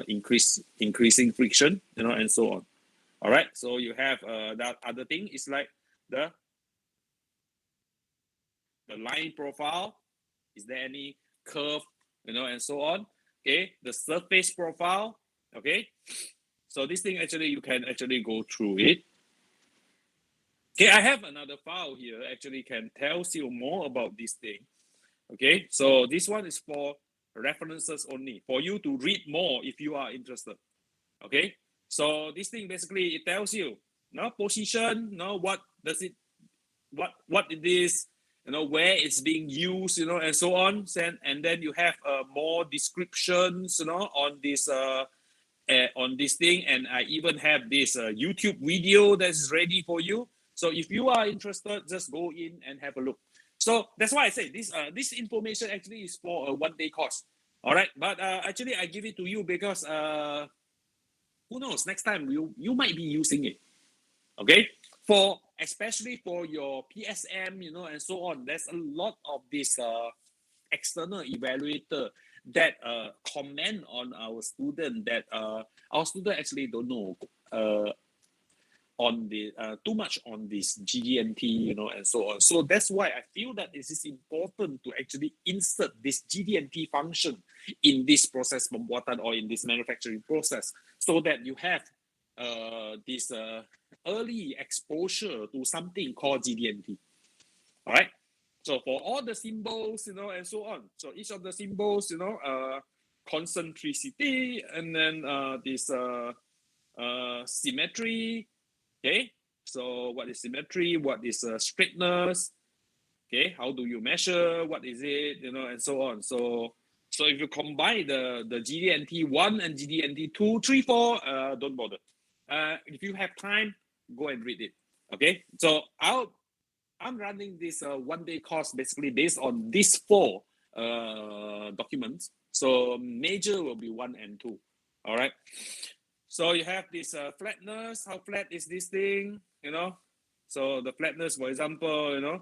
increasing friction, and so on. All right. So you have that other thing is like the line profile. Is there any curve, and so on? Okay, the surface profile. Okay, so this thing actually you can actually go through it. Okay, I have another file here actually can tells you more about this thing. Okay, so this one is for references only for you to read more if you are interested. Okay, so this thing basically it tells you position, what does it, what it is, where it's being used, and so on. And then you have more descriptions, on this thing, and I even have this YouTube video that's ready for you. So if you are interested, just go in and have a look. So that's why I say this information actually is for a 1 day course. All right, but actually I give it to you because who knows, next time you might be using it. Okay, for especially for your PSM, and so on. There's a lot of this external evaluator that comment on our student that our student actually don't know on the too much on this GD&T, and so on. So that's why I feel that it is important to actually insert this GD&T function in this process pembuatan or in this manufacturing process, so that you have this early exposure to something called GD&T. All right. So for all the symbols, and so on. So each of the symbols, concentricity, and then this symmetry. Okay. So what is symmetry? What is straightness? Okay. How do you measure? What is it? And so on. So if you combine the GD&T 1 and GD&T 2, 3, 4, don't bother. If you have time, go and read it. Okay. So I'm running this 1 day course basically based on these 4 documents. So major will be 1 and 2. All right. So you have this flatness. How flat is this thing? So the flatness, for example,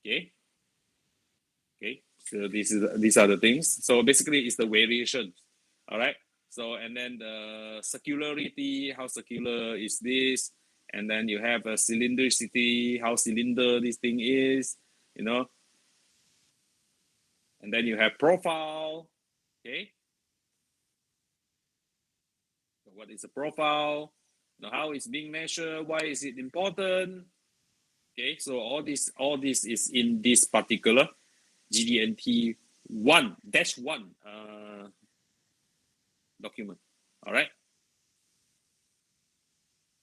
okay. Okay. So these are the things. So basically, it's the variation. All right. So and then the circularity. How circular is this? And then you have a cylindricity, how cylinder this thing is, And then you have profile, Okay. So what is the profile? How it's being measured? Why is it important? Okay. So all this is in this particular GD&T 1-1 document. All right.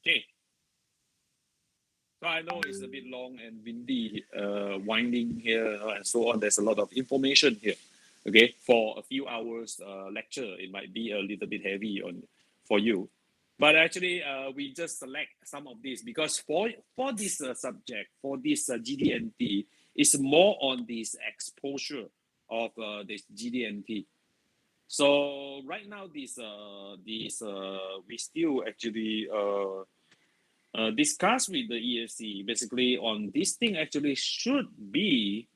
Okay. So I know it's a bit long and windy, winding here and so on. There's a lot of information here. Okay, for a few hours lecture, it might be a little bit heavy on for you. But actually, we just select some of these because for this subject, for this GD&T, it's more on this exposure of this GD&T. So right now, we still actually discuss with the ESC basically on this thing actually should be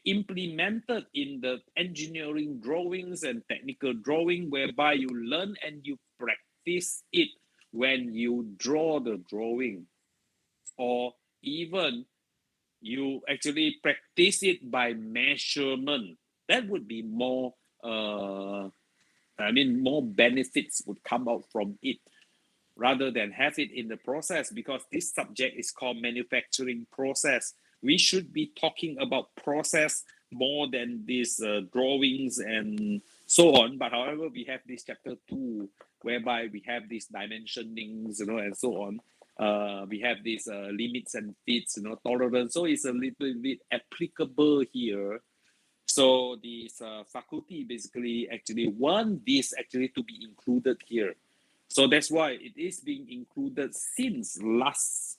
implemented in the engineering drawings and technical drawing whereby you learn and you practice it when you draw the drawing, or even you actually practice it by measurement. That would be more more benefits would come out from it rather than have it in the process, because this subject is called manufacturing process. We should be talking about process more than these drawings and so on. But however, we have this chapter 2 whereby we have these dimensionings, and so on. We have these limits and fits, tolerance. So it's a little bit applicable here. So this faculty basically actually want this actually to be included here. So that's why it is being included since last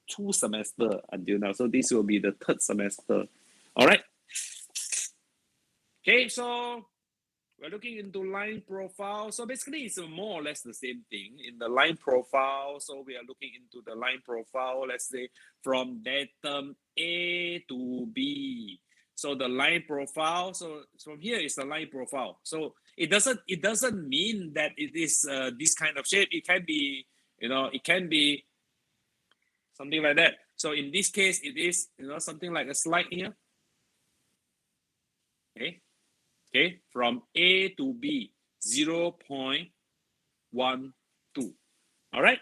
2 semester until now. So this will be the 3rd semester. All right. Okay, so we're looking into line profile. So basically, it's more or less the same thing in the line profile. So we are looking into the line profile, let's say from datum A to B. So the line profile. So from here is the line profile. So it doesn't mean that it is this kind of shape. It can be, it can be something like that. So in this case, it is, something like a slide here. Okay, from A to B, 0.12. All right.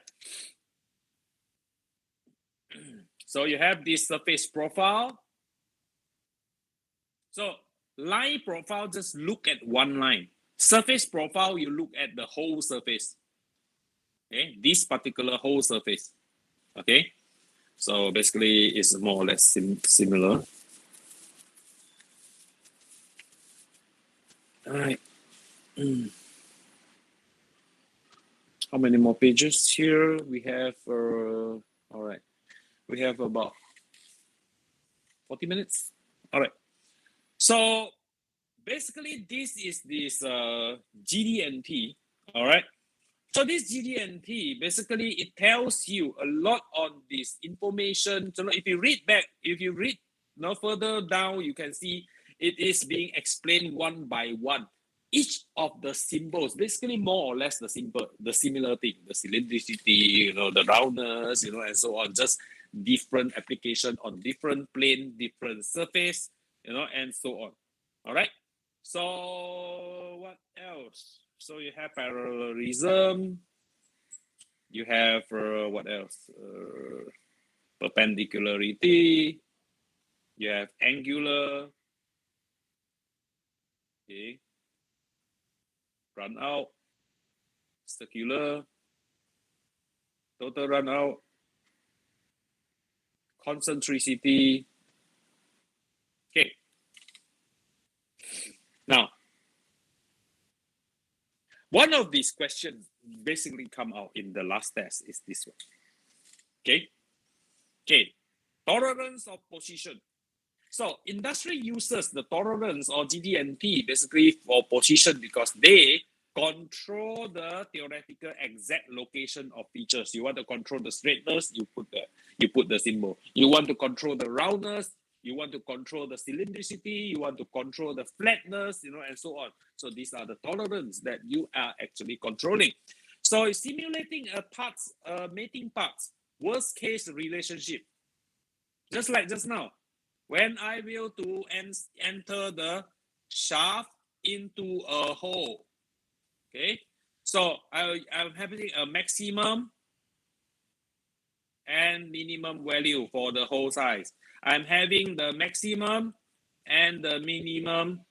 So you have this surface profile. So line profile, just look at one line. Surface profile, you look at the whole surface. Okay, this particular whole surface. Okay, so basically it's more or less similar. All right. How many more pages here? We have, all right, we have about 40 minutes. All right. So basically, this is this GD&T. All right. So this GD&T, basically, it tells you a lot on this information. So if you read further down, you can see it is being explained one by one. Each of the symbols, basically more or less the similar thing, the cylindricity, the roundness, and so on, just different application on different plane, different surface, and so on. All right. So what else? So you have parallelism. You have what else? Perpendicularity. You have angular. Okay. Run out. Circular. Total run out. Concentricity. Okay. Now, one of these questions basically come out in the last test is this one. Okay. Okay. Tolerance of position. So industry uses the tolerance or GD&T basically for position because they control the theoretical exact location of features. You want to control the straightness, you put the symbol. You want to control the roundness, you want to control the cylindricity, you want to control the flatness, and so on. So these are the tolerance that you are actually controlling. So simulating mating parts, worst case relationship. Just like just now, when I will to enter the shaft into a hole. Okay, so I'm having a maximum and minimum value for the hole size. I'm having the maximum and the minimum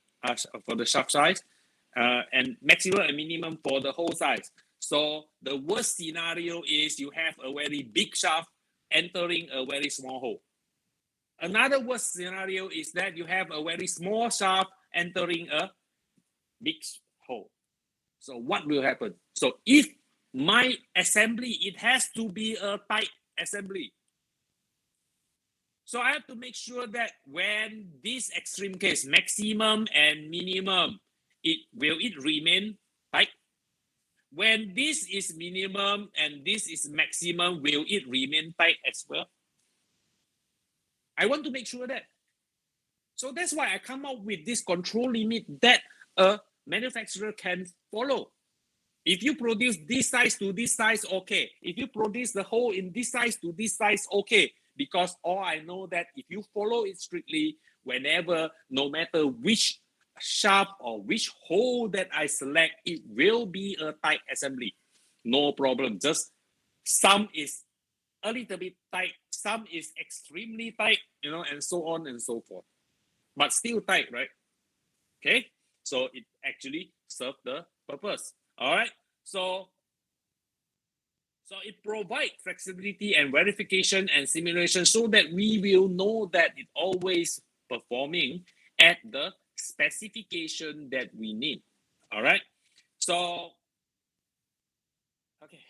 for the shaft size, and maximum and minimum for the hole size. So the worst scenario is you have a very big shaft entering a very small hole. Another worst scenario is that you have a very small shaft entering a big hole. So what will happen? So if my assembly, it has to be a tight assembly. So I have to make sure that when this extreme case, maximum and minimum, will it remain tight? When this is minimum and this is maximum, will it remain tight as well? I want to make sure that. So that's why I come up with this control limit that a manufacturer can follow. If you produce this size to this size, okay. If you produce the hole in this size to this size, okay. Because all I know that if you follow it strictly, whenever, no matter which shaft or which hole that I select, it will be a tight assembly. No problem. Just some is a little bit tight, some is extremely tight, and so on and so forth. But still tight, right? Okay. So it actually serves the purpose. All right. So it provides flexibility and verification and simulation so that we will know that it always performing at the specification that we need. All right. So, okay.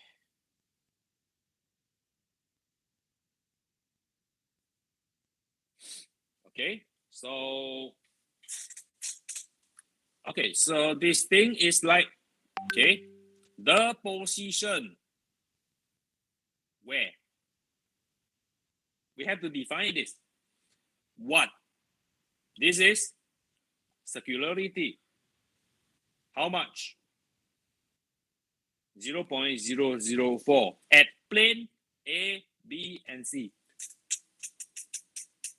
Okay. So this thing is like, okay, the position where we have to define this. What? This is circularity. How much? 0.004 at plane A, B, and C.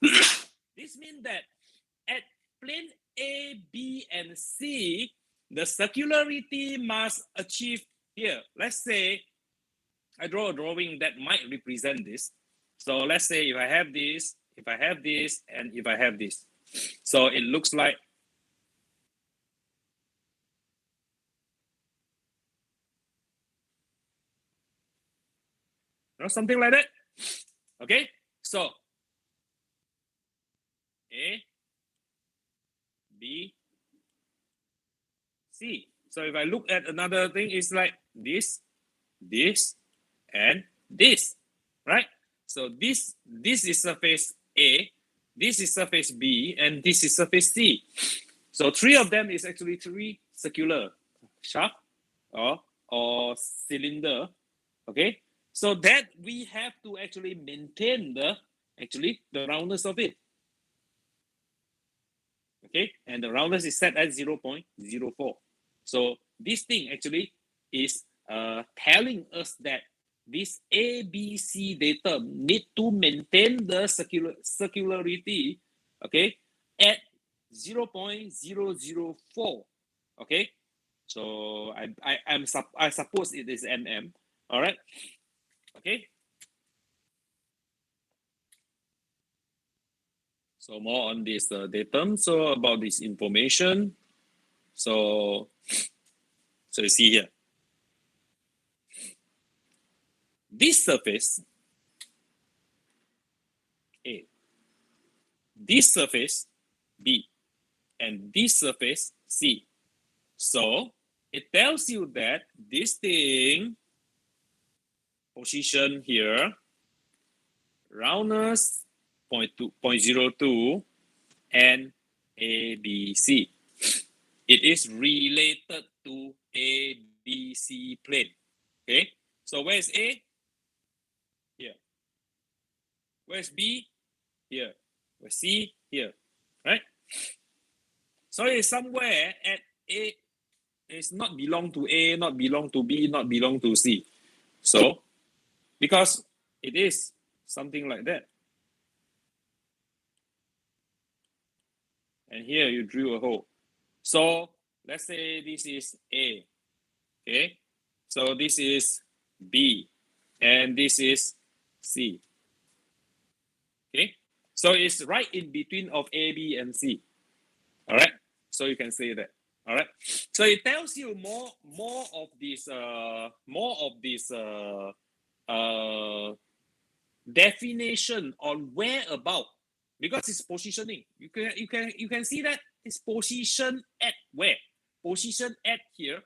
This means that at plane A, B, and C, the circularity must achieve here. Let's say I draw a drawing that might represent this. So let's say if I have this, if I have this, and if I have this. So it looks like something like that. Okay, so A, B, C. So if I look at another thing, it's like this, and this, right? So this is surface A, this is surface B, and this is surface C. So three of them is actually three circular shaft or cylinder. Okay, so that we have to actually maintain the roundness of it. Okay, and the roundness is set at 0.04. So this thing actually is telling us that this ABC datum need to maintain the circularity, okay, at 0.004. Okay, so I suppose it is mm. All right. Okay. So more on this datum. So about this information. So you see here, this surface A, this surface B, and this surface C. So it tells you that this thing position here, roundness 0.02 and ABC. It is related to ABC plane. Okay, so where's A? Here. Where's B? Here. Where's C? Here. Right? So it's somewhere at A. It's not belong to A, not belong to B, not belong to C. So, because it is something like that. And here you drill a hole. So let's say this is A, okay? So this is B, and this is C, okay? So it's right in between of A, B, and C, all right? So you can say that, all right? So it tells you more of this definition on where about, because it's positioning. You can see that it's positioned at where? Positioned at here,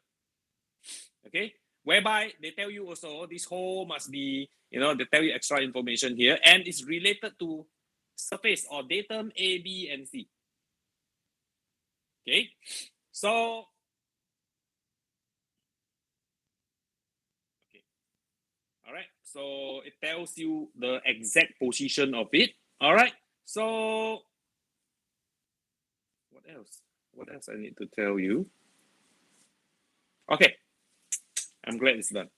okay? Whereby they tell you also this whole must be, they tell you extra information here, and it's related to surface or datum A, B, and C. Okay, so okay, all right. So it tells you the exact position of it. All right. So what else? What else I need to tell you? Okay, I'm glad it's done.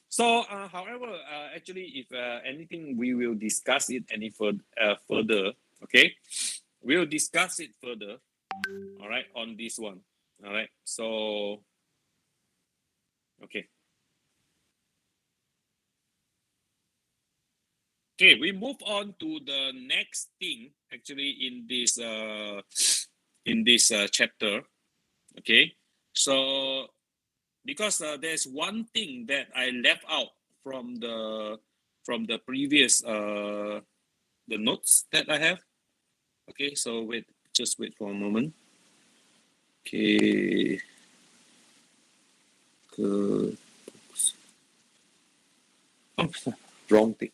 So, however, actually, if anything, we will discuss it any further. Okay, we'll discuss it further. All right, on this one. All right. So, okay. Okay, we move on to the next thing. Actually, in this chapter. Okay, so because there's one thing that I left out from the previous the notes that I have. Okay, so just wait for a moment. Okay. Good. Oh, wrong thing.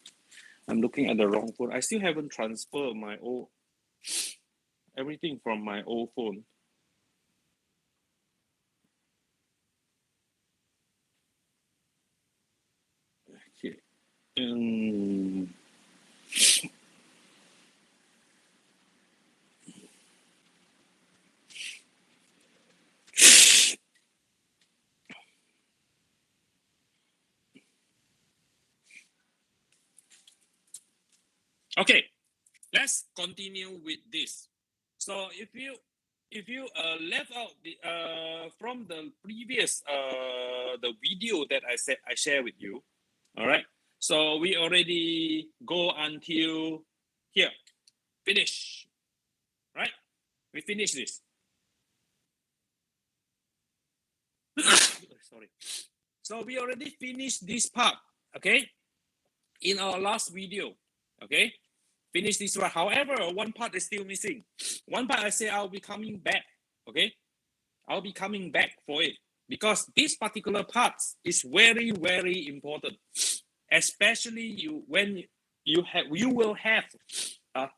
I'm looking at the wrong phone. I still haven't transferred my old everything from my old phone. Okay. Okay, let's continue with this. So if you left out the from the previous the video that I share with you, all right. So we already go until here, finish, right? We finish this. Sorry. So we already finished this part, okay? In our last video, okay? Finish this one. However, one part is still missing. One part I say I'll be coming back, okay? I'll be coming back for it because this particular part is very, very important, especially when you will have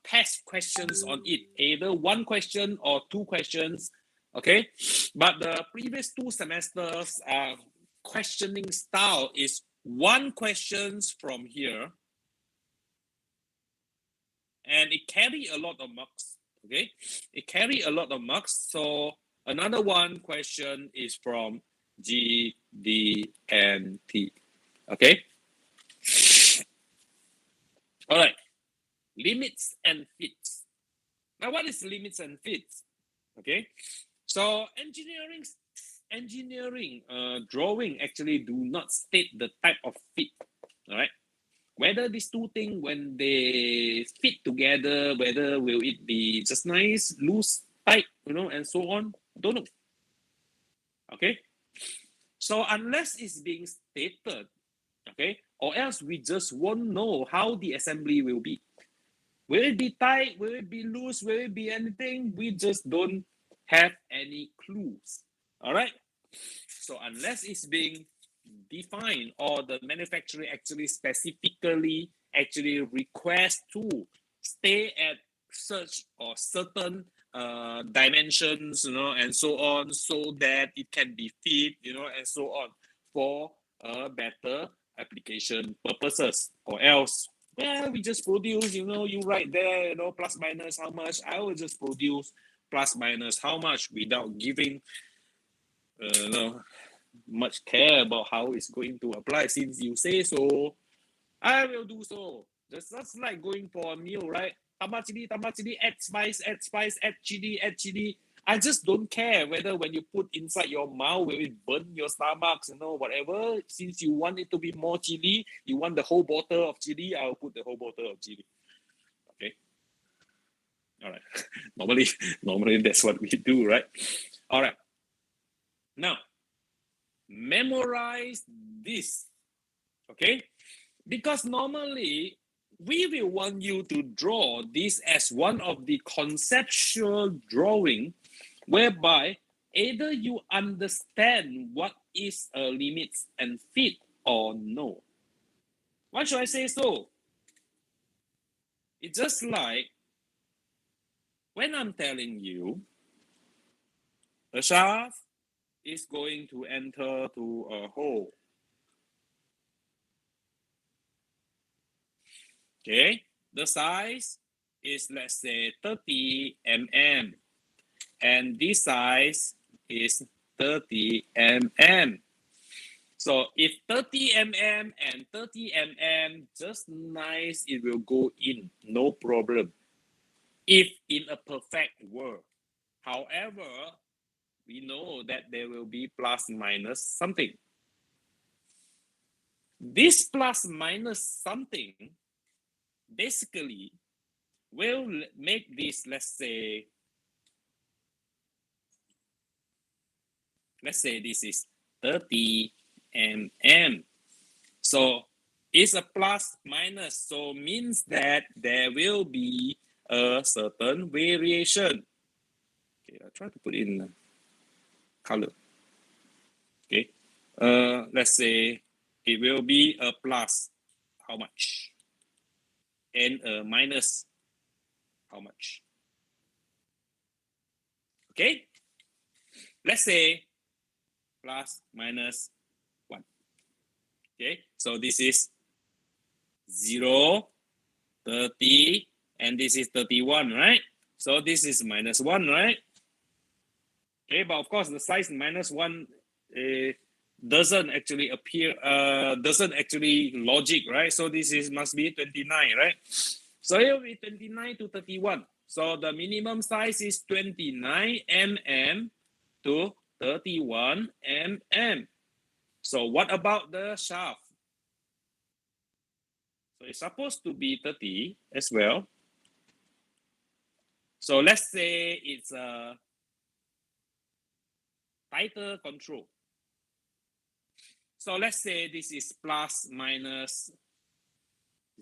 test questions on it, either one question or two questions, okay? But the previous two semesters questioning style is one questions from here, and it carry a lot of marks, okay? It carry a lot of marks. So another one question is from G, D, and T, okay? All right, limits and fits. Now, what is limits and fits? Okay, so engineering drawing actually do not state the type of fit. All right, whether these two things when they fit together, whether will it be just nice, loose, tight, and so on. Don't know. Okay, so unless it's being stated, okay, or else we just won't know how the assembly will be. Will it be tight? Will it be loose? Will it be anything? We just don't have any clues. All right. So unless it's being defined or the manufacturer actually specifically actually request to stay at such or certain dimensions, and so on, so that it can be fit, and so on for better application purposes, or else we just produce, you write there, plus minus how much. I will just produce plus minus how much without giving much care about how it's going to apply. Since you say so, I will do so. Just like going for a meal, right? Tambah chili, add spice, add chili, add chili. I just don't care whether when you put inside your mouth, will it burn your stomachs, whatever. Since you want it to be more chili, you want the whole bottle of chili, I'll put the whole bottle of chili. Okay. All right. normally that's what we do, right? All right. Now, memorize this. Okay. Because normally we will want you to draw this as one of the conceptual drawing whereby either you understand what is a limit and fit or no. Why should I say so? It's just like when I'm telling you a shaft is going to enter to a hole. Okay, the size is, let's say, 30 mm, and this size is 30 mm. So if 30 mm and 30 mm, just nice, it will go in, no problem. If in a perfect world. However, we know that there will be plus minus something. This plus minus something basically will make this, let's say this is 30 mm. So it's a plus minus, so means that there will be a certain variation. Okay, I'll try to put in color. Okay, let's say it will be a plus how much, and a minus how much. Okay, let's say plus minus 1. Okay, so this is 0, 30, and this is 31, right? So this is minus 1, right? Okay, but of course the size minus 1 doesn't actually appear, doesn't actually logic, right? So this is must be 29, right? So it will be 29 to 31. So the minimum size is 29 mm to 31 mm. So what about the shaft? So it's supposed to be 30 as well. So let's say it's a tighter control. So let's say this is plus minus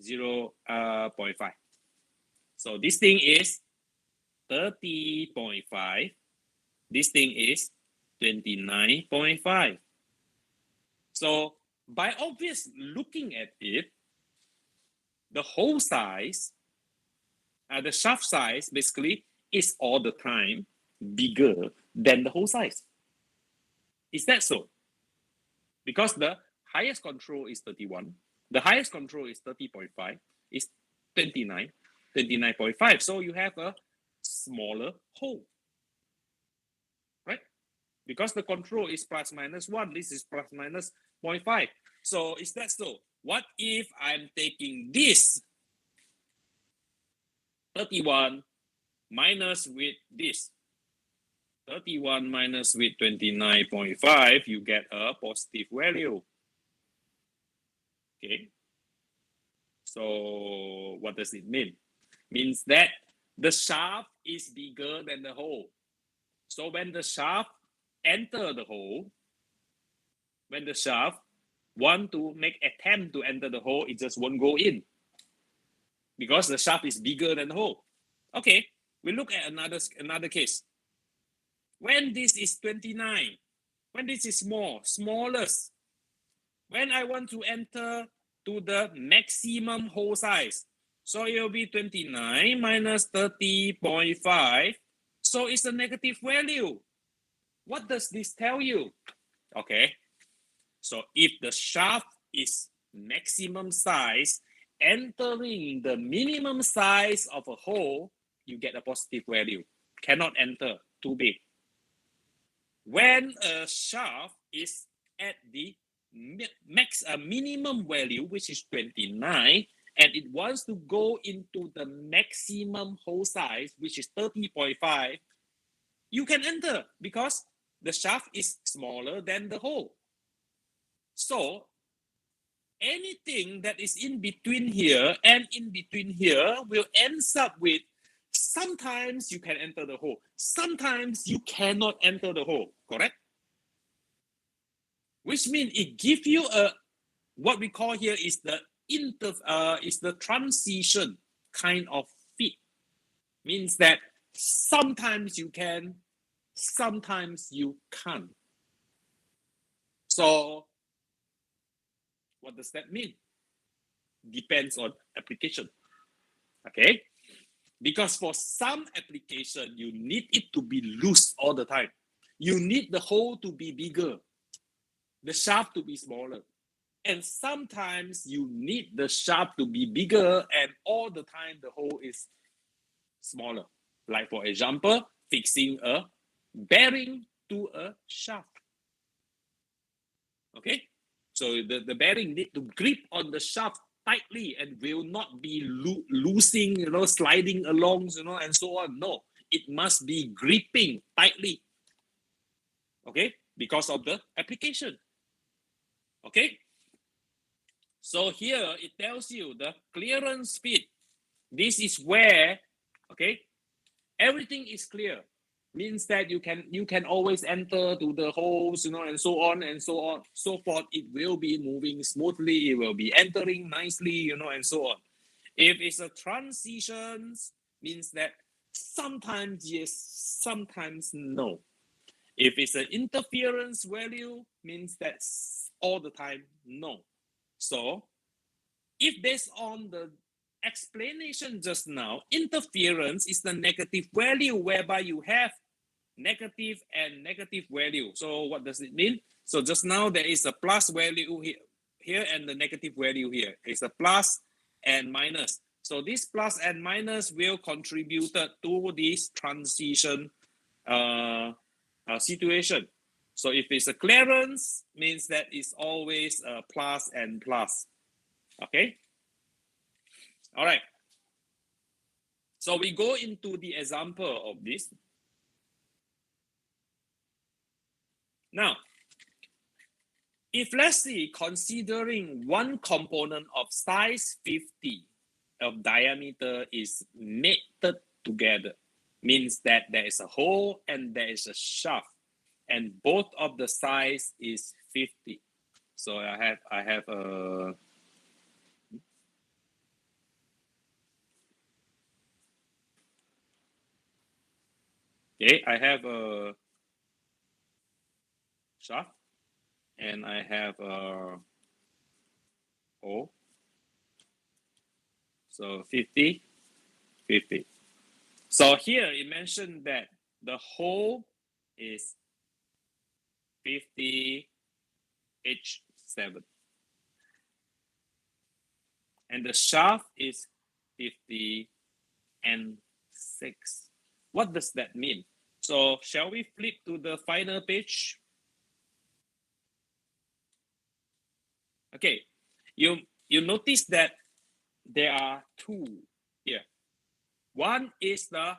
0.5. So this thing is 30.5. This thing is 29.5. So by obvious looking at it, the hole size, the shaft size basically is all the time bigger than the hole size. Is that so? Because the highest control is 31, the highest control is 30.5, is 29, 29.5. So you have a smaller hole, right? Because the control is plus minus 1, this is plus minus 0.5. So is that so? What if I'm taking this 31 minus with this 31 minus with 29.5, you get a positive value. Okay. So what does it mean? Means that the shaft is bigger than the hole. So when the shaft enter the hole, when the shaft want to make attempt to enter the hole, it just won't go in because the shaft is bigger than the hole. Okay, we look at another case. When this is 29, when this is smallest, when I want to enter to the maximum hole size, so it will be 29 minus 30.5. So it's a negative value. What does this tell you? Okay, so if the shaft is maximum size entering the minimum size of a hole, you get a positive value. Cannot enter, too big. When a shaft is at the minimum value, which is 29, and it wants to go into the maximum hole size, which is 30.5, you can enter because the shaft is smaller than the hole. So anything that is in between here and in between here will end up with sometimes you can enter the hole, sometimes you cannot enter the hole, correct? Which means it gives you a what we call here is the transition kind of fit. Means that sometimes you can, sometimes you can't. So what does that mean? Depends on application. Okay, because for some application you need it to be loose all the time. You need the hole to be bigger, the shaft to be smaller, and sometimes you need the shaft to be bigger and all the time the hole is smaller. Like for example, fixing a bearing to a shaft. Okay, so the bearing need to grip on the shaft tightly and will not be losing, sliding along, and so on. No, it must be gripping tightly. Okay, because of the application. Okay, so here it tells you the clearance speed. This is where, okay, everything is clear. Means that you can always enter to the holes, and so on and so on, so forth. It will be moving smoothly, it will be entering nicely, and so on. If it's a transitions, means that sometimes yes, sometimes no. If it's an interference value, means that all the time no. So if based on the explanation just now, interference is the negative value whereby you have negative and negative value. So what does it mean? So just now there is a plus value here and the negative value here. It's a plus and minus. So this plus and minus will contribute to this transition situation. So if it's a clearance, means that it's always a plus and plus. Okay. All right. So we go into the example of this. Now, if let's say considering one component of size 50 of diameter is mated together, means that there is a hole and there is a shaft, and both of the size is 50. So I have a okay, I have a shaft and I have a hole. So 50, 50. So here it mentioned that the hole is 50 H7 and the shaft is 50 N6. What does that mean? So shall we flip to the final page? Okay, you notice that there are two here. One is the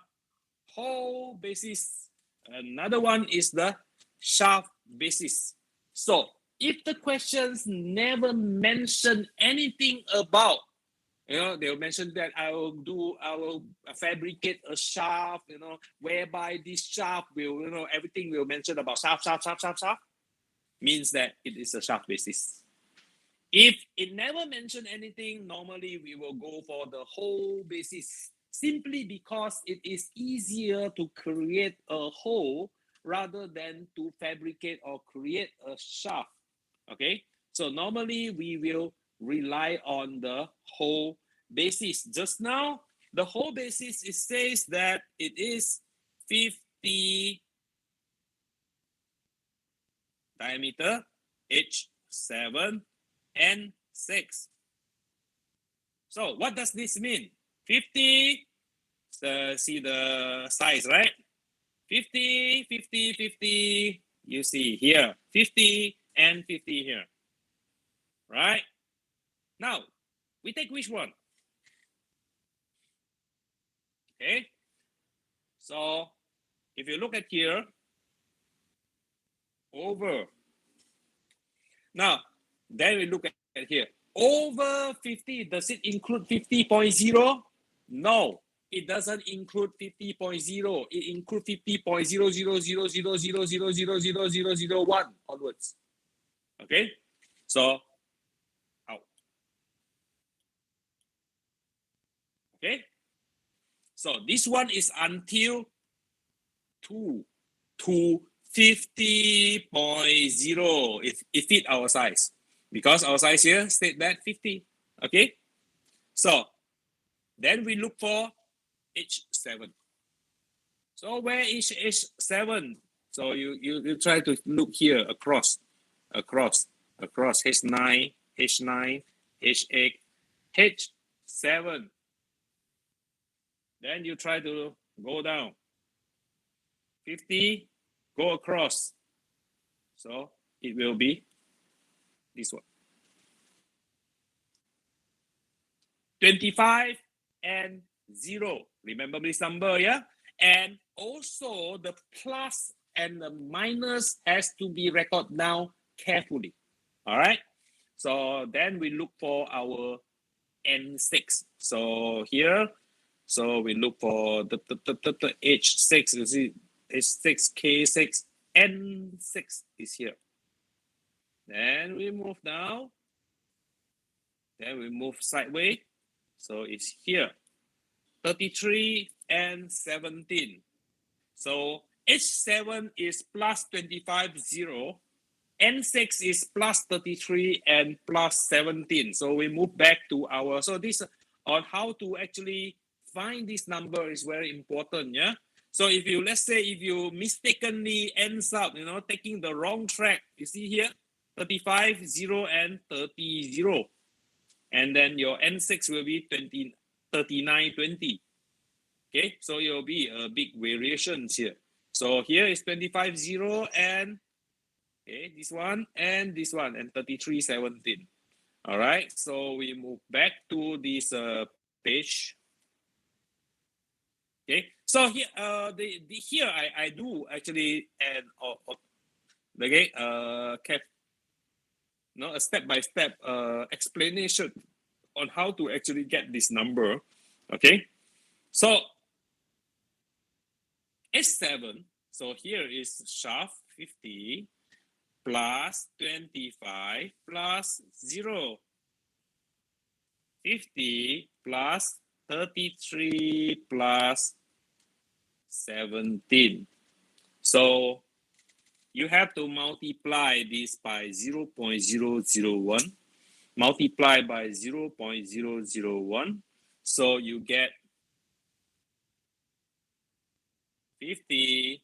hole basis, another one is the shaft basis. So if the questions never mention anything about, they'll mention that I will fabricate a shaft, whereby this shaft will, everything will mention about shaft, means that it is a shaft basis. If it never mentioned anything, normally we will go for the hole basis, simply because it is easier to create a hole rather than to fabricate or create a shaft. Okay, so normally we will rely on the hole basis. Just now, the hole basis, it says that it is 50 diameter, H7 and 6. So what does this mean? 50, see the size, right? 50, 50, 50, you see here, 50 and 50 here, right? Now, we take which one? Okay, so if you look at here, over. Now, then we look at here. Over 50, does it include 50.0? No, it doesn't include 50.0. It includes 50.0000000000001 onwards. Okay, so out. Okay, so this one is until 2 to 50.0. It fit our size because our size here state that 50. Okay, so then we look for H7. So where is H7? So you try to look here across H9, H9, H8, H7. Then you try to go down. 50, go across. So it will be this one. 25 and 0. Remember this number, yeah? And also the plus and the minus has to be recorded down carefully. All right. So then we look for our N6. So here, so we look for the H6. You see, H6, K6, N6 is here. Then we move down. Then we move sideways. So it's here. 33 and 17. So H7 is plus 25, 0. N6 is plus 33 and plus 17. So we move back to our, so this on how to actually find this number is very important, yeah? So if you, let's say if you mistakenly ends up, taking the wrong track, you see here, 35, 0 and 30, 0. And then your N6 will be 20, 39, 20. Okay, so it will be a big variations here. So here is 25, 0 and okay, this one and 33, 17. All right, so we move back to this page. Okay, so here here I do actually add okay a step-by-step explanation on how to actually get this number. Okay, so S7, so here is shaft 50 plus 25 plus 0. 50 plus 33 plus 17. So you have to multiply this by 0.001. Multiply by 0.001. So you get 50,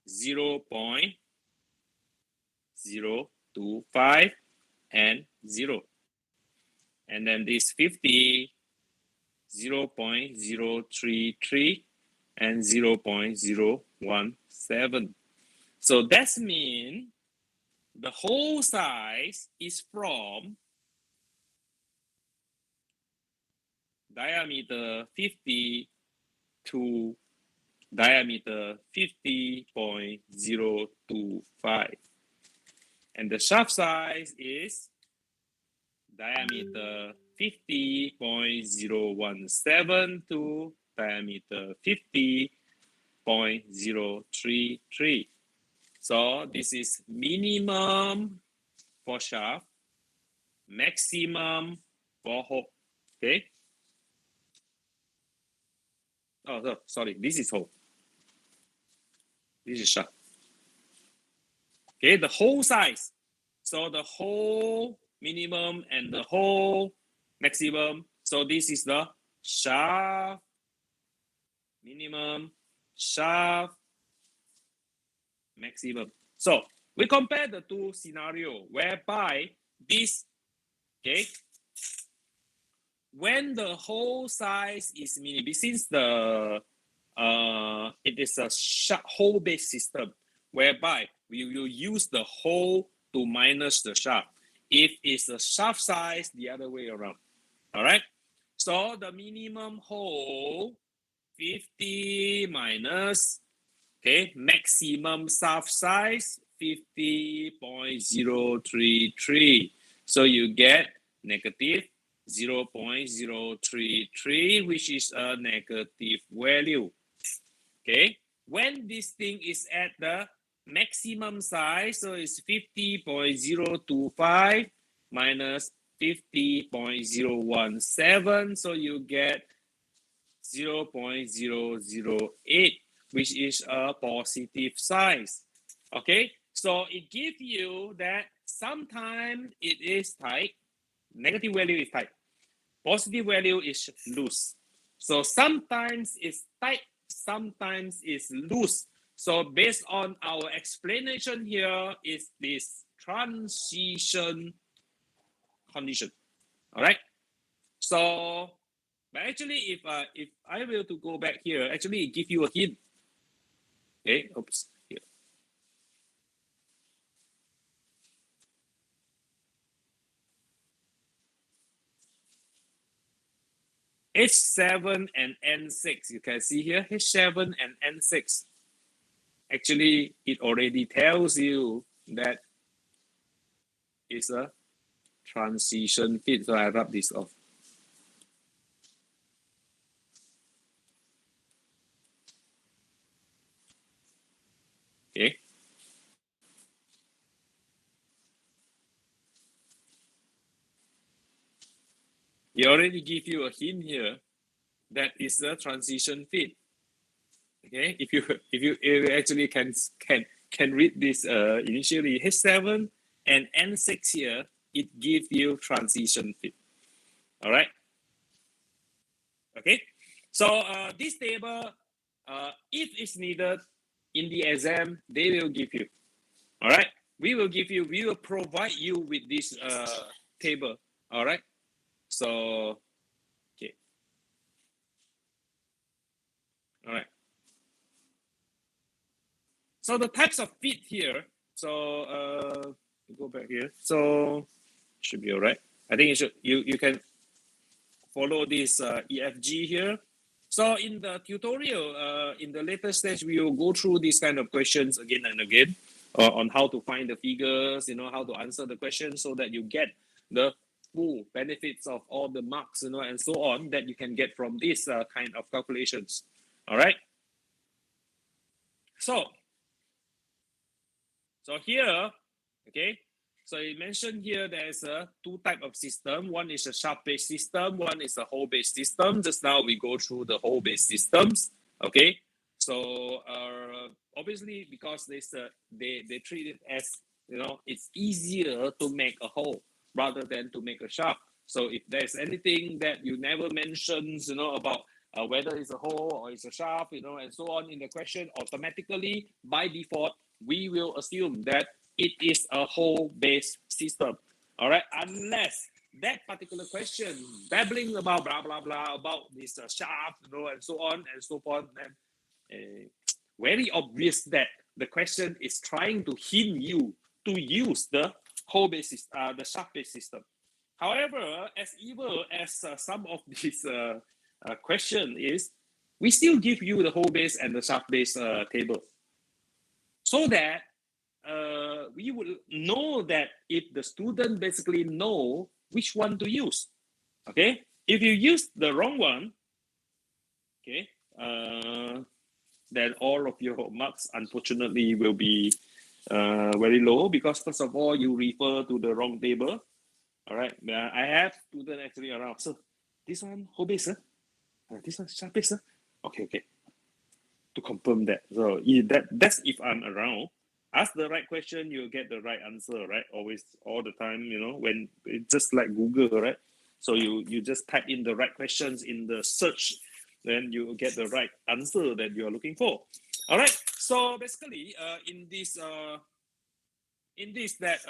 0.025 and 0. And then this 50, 0.033 and 0.017. So that means the whole size is from diameter 50 to diameter 50.025. And the shaft size is diameter 50.017 to diameter 50.033. So this is minimum for shaft, maximum for hole. Okay. Oh, no, sorry, this is hole. This is shaft. Okay, the whole size. So the whole minimum and the whole maximum. So this is the shaft minimum, shaft maximum. So we compare the two scenarios whereby this, okay, when the whole size is minimum, since the it is a hole based system whereby we will use the hole to minus the shaft. If it's the shaft size, the other way around. All right. So the minimum hole 50 minus, okay, maximum shaft size 50.033. So you get negative 0.033, which is a negative value. Okay, when this thing is at the maximum size, so it's 50.025 minus 50.017, so you get 0.008, which is a positive size. Okay, so it gives you that sometimes it is tight, negative value is tight, positive value is loose. So sometimes it's tight, sometimes it's loose. So based on our explanation here is this transition condition. All right. So, but actually, if I were to go back here, actually it give you a hint. Okay. Oops. Here. H7 and N6. You can see here H7 and N6. Actually, it already tells you that it's a transition fit. So I rub this off. Okay. He already give you a hint here that is a transition fit. Okay. If you actually can read this initially H7 and N6 here, it gives you transition fit. All right. Okay. So this table, if it's needed in the exam, they will give you. All right. We will provide you with this table. All right. So, okay. All right. So the types of fit here. So go back here. So should be all right. I think you can follow this EFG here. So in the tutorial, in the later stage, we will go through these kind of questions again and again on how to find the figures, how to answer the questions so that you get the full benefits of all the marks, and so on that you can get from this kind of calculations. All right. So here, okay, so you mentioned here there's a two type of system. One is a shaft-based system, one is a hole-based system. Just now we go through the hole-based systems, okay? So obviously because they treat it as, it's easier to make a hole rather than to make a shaft. So if there's anything that you never mentions, about whether it's a hole or it's a shaft, and so on in the question, automatically by default, we will assume that it is a hole-based system. All right, unless that particular question babbling about blah blah blah about this shaft, and so on and so forth, then very obvious that the question is trying to hint you to use the hole-based, the shaft-based system. However, as evil as some of these question is, we still give you the hole-based and the shaft-based table, so that we will know that if the student basically know which one to use. Okay, if you use the wrong one, okay, then all of your marks unfortunately will be very low, because first of all you refer to the wrong table. All right, I have students actually around. So this one whole base, this one sharp base. Okay. To confirm that. So that's if I'm around. Ask the right question, you'll get the right answer, right? Always, all the time, when it's just like Google, right? So you just type in the right questions in the search, then you will get the right answer that you are looking for. All right. So basically, in this that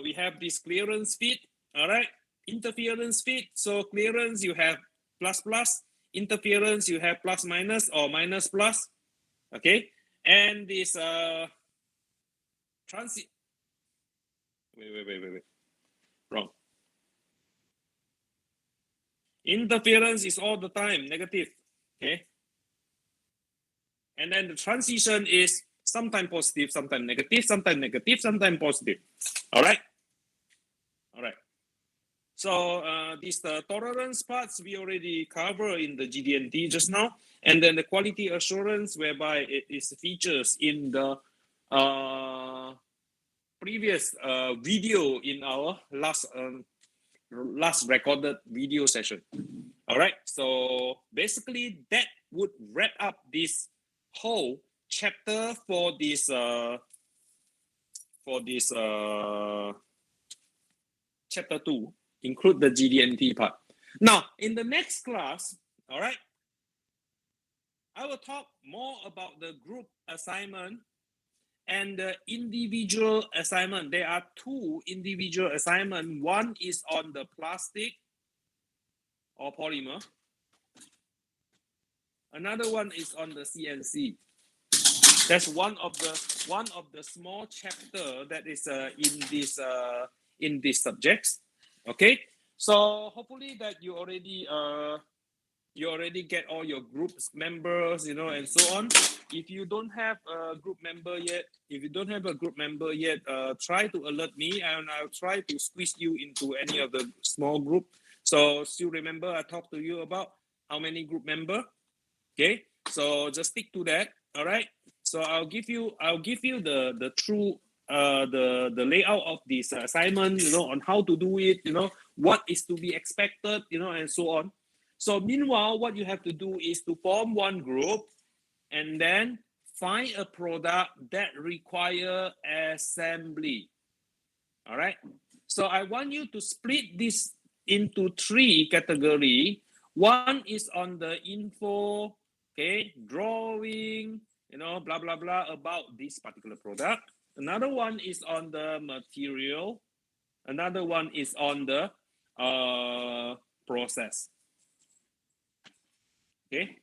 we have this clearance fit. All right. Interference fit. So clearance you have plus plus. Interference you have plus minus or minus plus. Okay. And this transit. Wait. Wrong. Interference is all the time negative. Okay. And then the transition is sometimes positive, sometimes negative, sometimes positive. All right. All right. So these tolerance parts we already cover in the GD&T just now, and then the quality assurance, whereby it is features in the previous video in our last recorded video session. All right. So basically, that would wrap up this whole chapter for this chapter 2, include the GD&T part. Now, in the next class, all right, I will talk more about the group assignment and the individual assignment. There are 2 individual assignments. One is on the plastic or polymer. Another one is on the CNC. That's one of the small chapter that is in these subjects. Okay, so hopefully that you already get all your groups members, and so on. If you don't have a group member yet, try to alert me, and I'll try to squeeze you into any of the small group. So still remember, I talked to you about how many group member. Okay, so just stick to that. All right. So I'll give you the true the layout of this assignment, on how to do it, what is to be expected, and so on. So meanwhile, what you have to do is to form one group and then find a product that require assembly. All right. So I want you to split this into 3 categories. One is on the info, okay, drawing, blah, blah, blah about this particular product. Another one is on the material. Another one is on the process. Okay.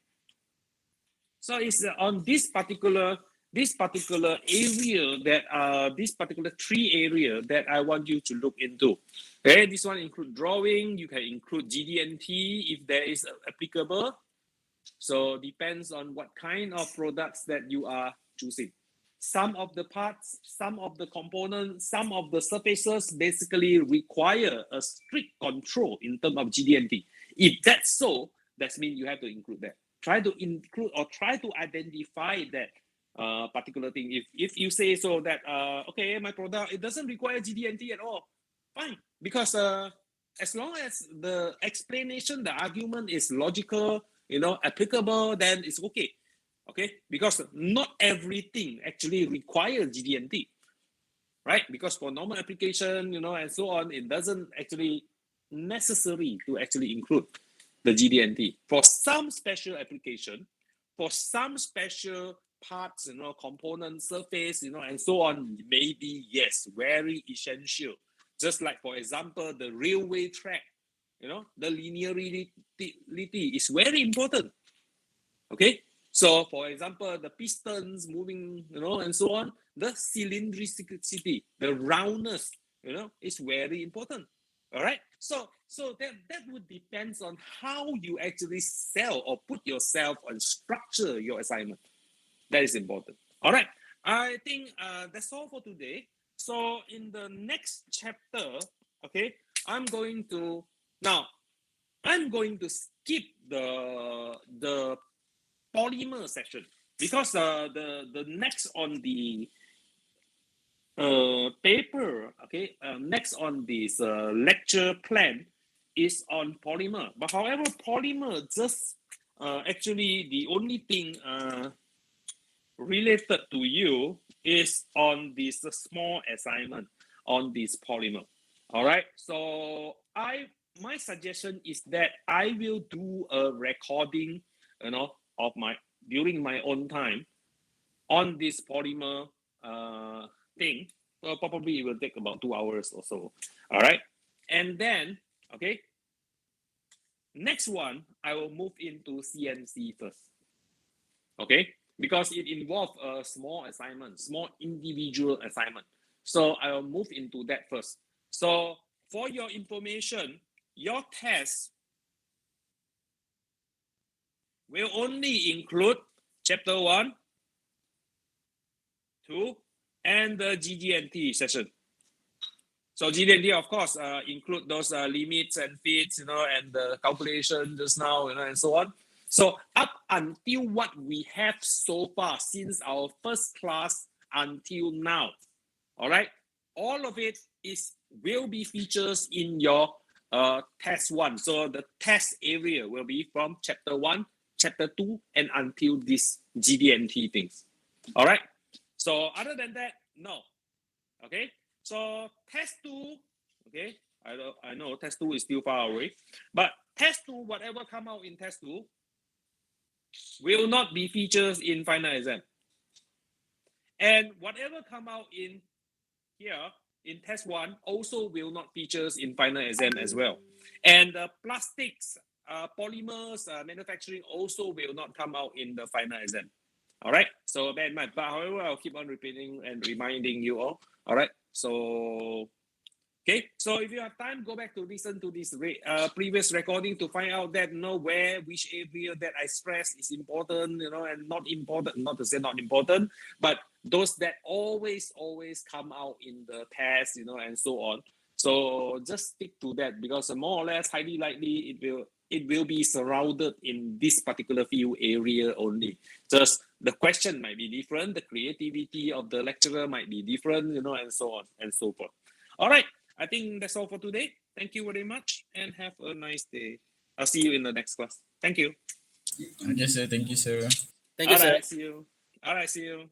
So it's on this particular area that this particular 3 area that I want you to look into. Okay, this one include drawing. You can include GD&T if there is applicable. So depends on what kind of products that you are choosing. Some of the parts, some of the components, some of the surfaces basically require a strict control in terms of GD&T. If that's so, that means you have to include that. Try to include or try to identify that particular thing. If you say so that okay, my product, it doesn't require GD&T at all, fine, because as long as the explanation, the argument is logical, applicable, then it's okay. Okay, because not everything actually requires GD&T, right? Because for normal application, and so on, it doesn't actually necessary to actually include the GD&T. For some special application, for some special parts, component surface, and so on, maybe yes, very essential. Just like, for example, the railway track, the linearity is very important. Okay, so for example, the pistons moving, and so on, the cylindricity, the roundness, is very important. All right, so that would depends on how you actually sell or put yourself and structure your assignment. That is important. All right, I think that's all for today. So in the next chapter, okay, I'm going to skip the polymer section, because the next on the paper, okay, next on this lecture plan is on polymer. But however, polymer just actually the only thing related to you is on this small assignment on this polymer. All right, so my suggestion is that I will do a recording, of during my own time on this polymer thing. Well, probably it will take about 2 hours or so. All right, and then okay, next one I will move into CNC first. Okay, because it involves a small assignment, small individual assignment. So I will move into that first. So for your information, your test will only include chapter 1, 2, and the GD&T session. So GD&T, of course, include those limits and feeds, and the calculation just now, and so on. So up until what we have so far since our first class until now, all right, all of it will be features in your test 1. So the test area will be from chapter 1, chapter 2, and until this GD&T things. All right. So other than that, no. Okay. So test 2, okay, I know test 2 is still far away, but test 2, whatever come out in test 2 will not be features in final exam. And whatever come out in here in test 1 also will not features in final exam as well. And plastics, polymers, manufacturing also will not come out in the final exam. All right, so bear in mind. But however, I'll keep on repeating and reminding you all. All right, so okay, so if you have time, go back to listen to this previous recording to find out that which area that I stress is important, and not important. Not to say not important, but those that always come out in the test, and so on. So just stick to that, because more or less, highly likely it will be surrounded in this particular field area only. Just the question might be different, the creativity of the lecturer might be different, and so on and so forth. All right, I think that's all for today. Thank you very much and have a nice day. I'll see you in the next class. Thank you. Yes, sir. Thank you, sir. Thank you, sir. See you. All right, see you.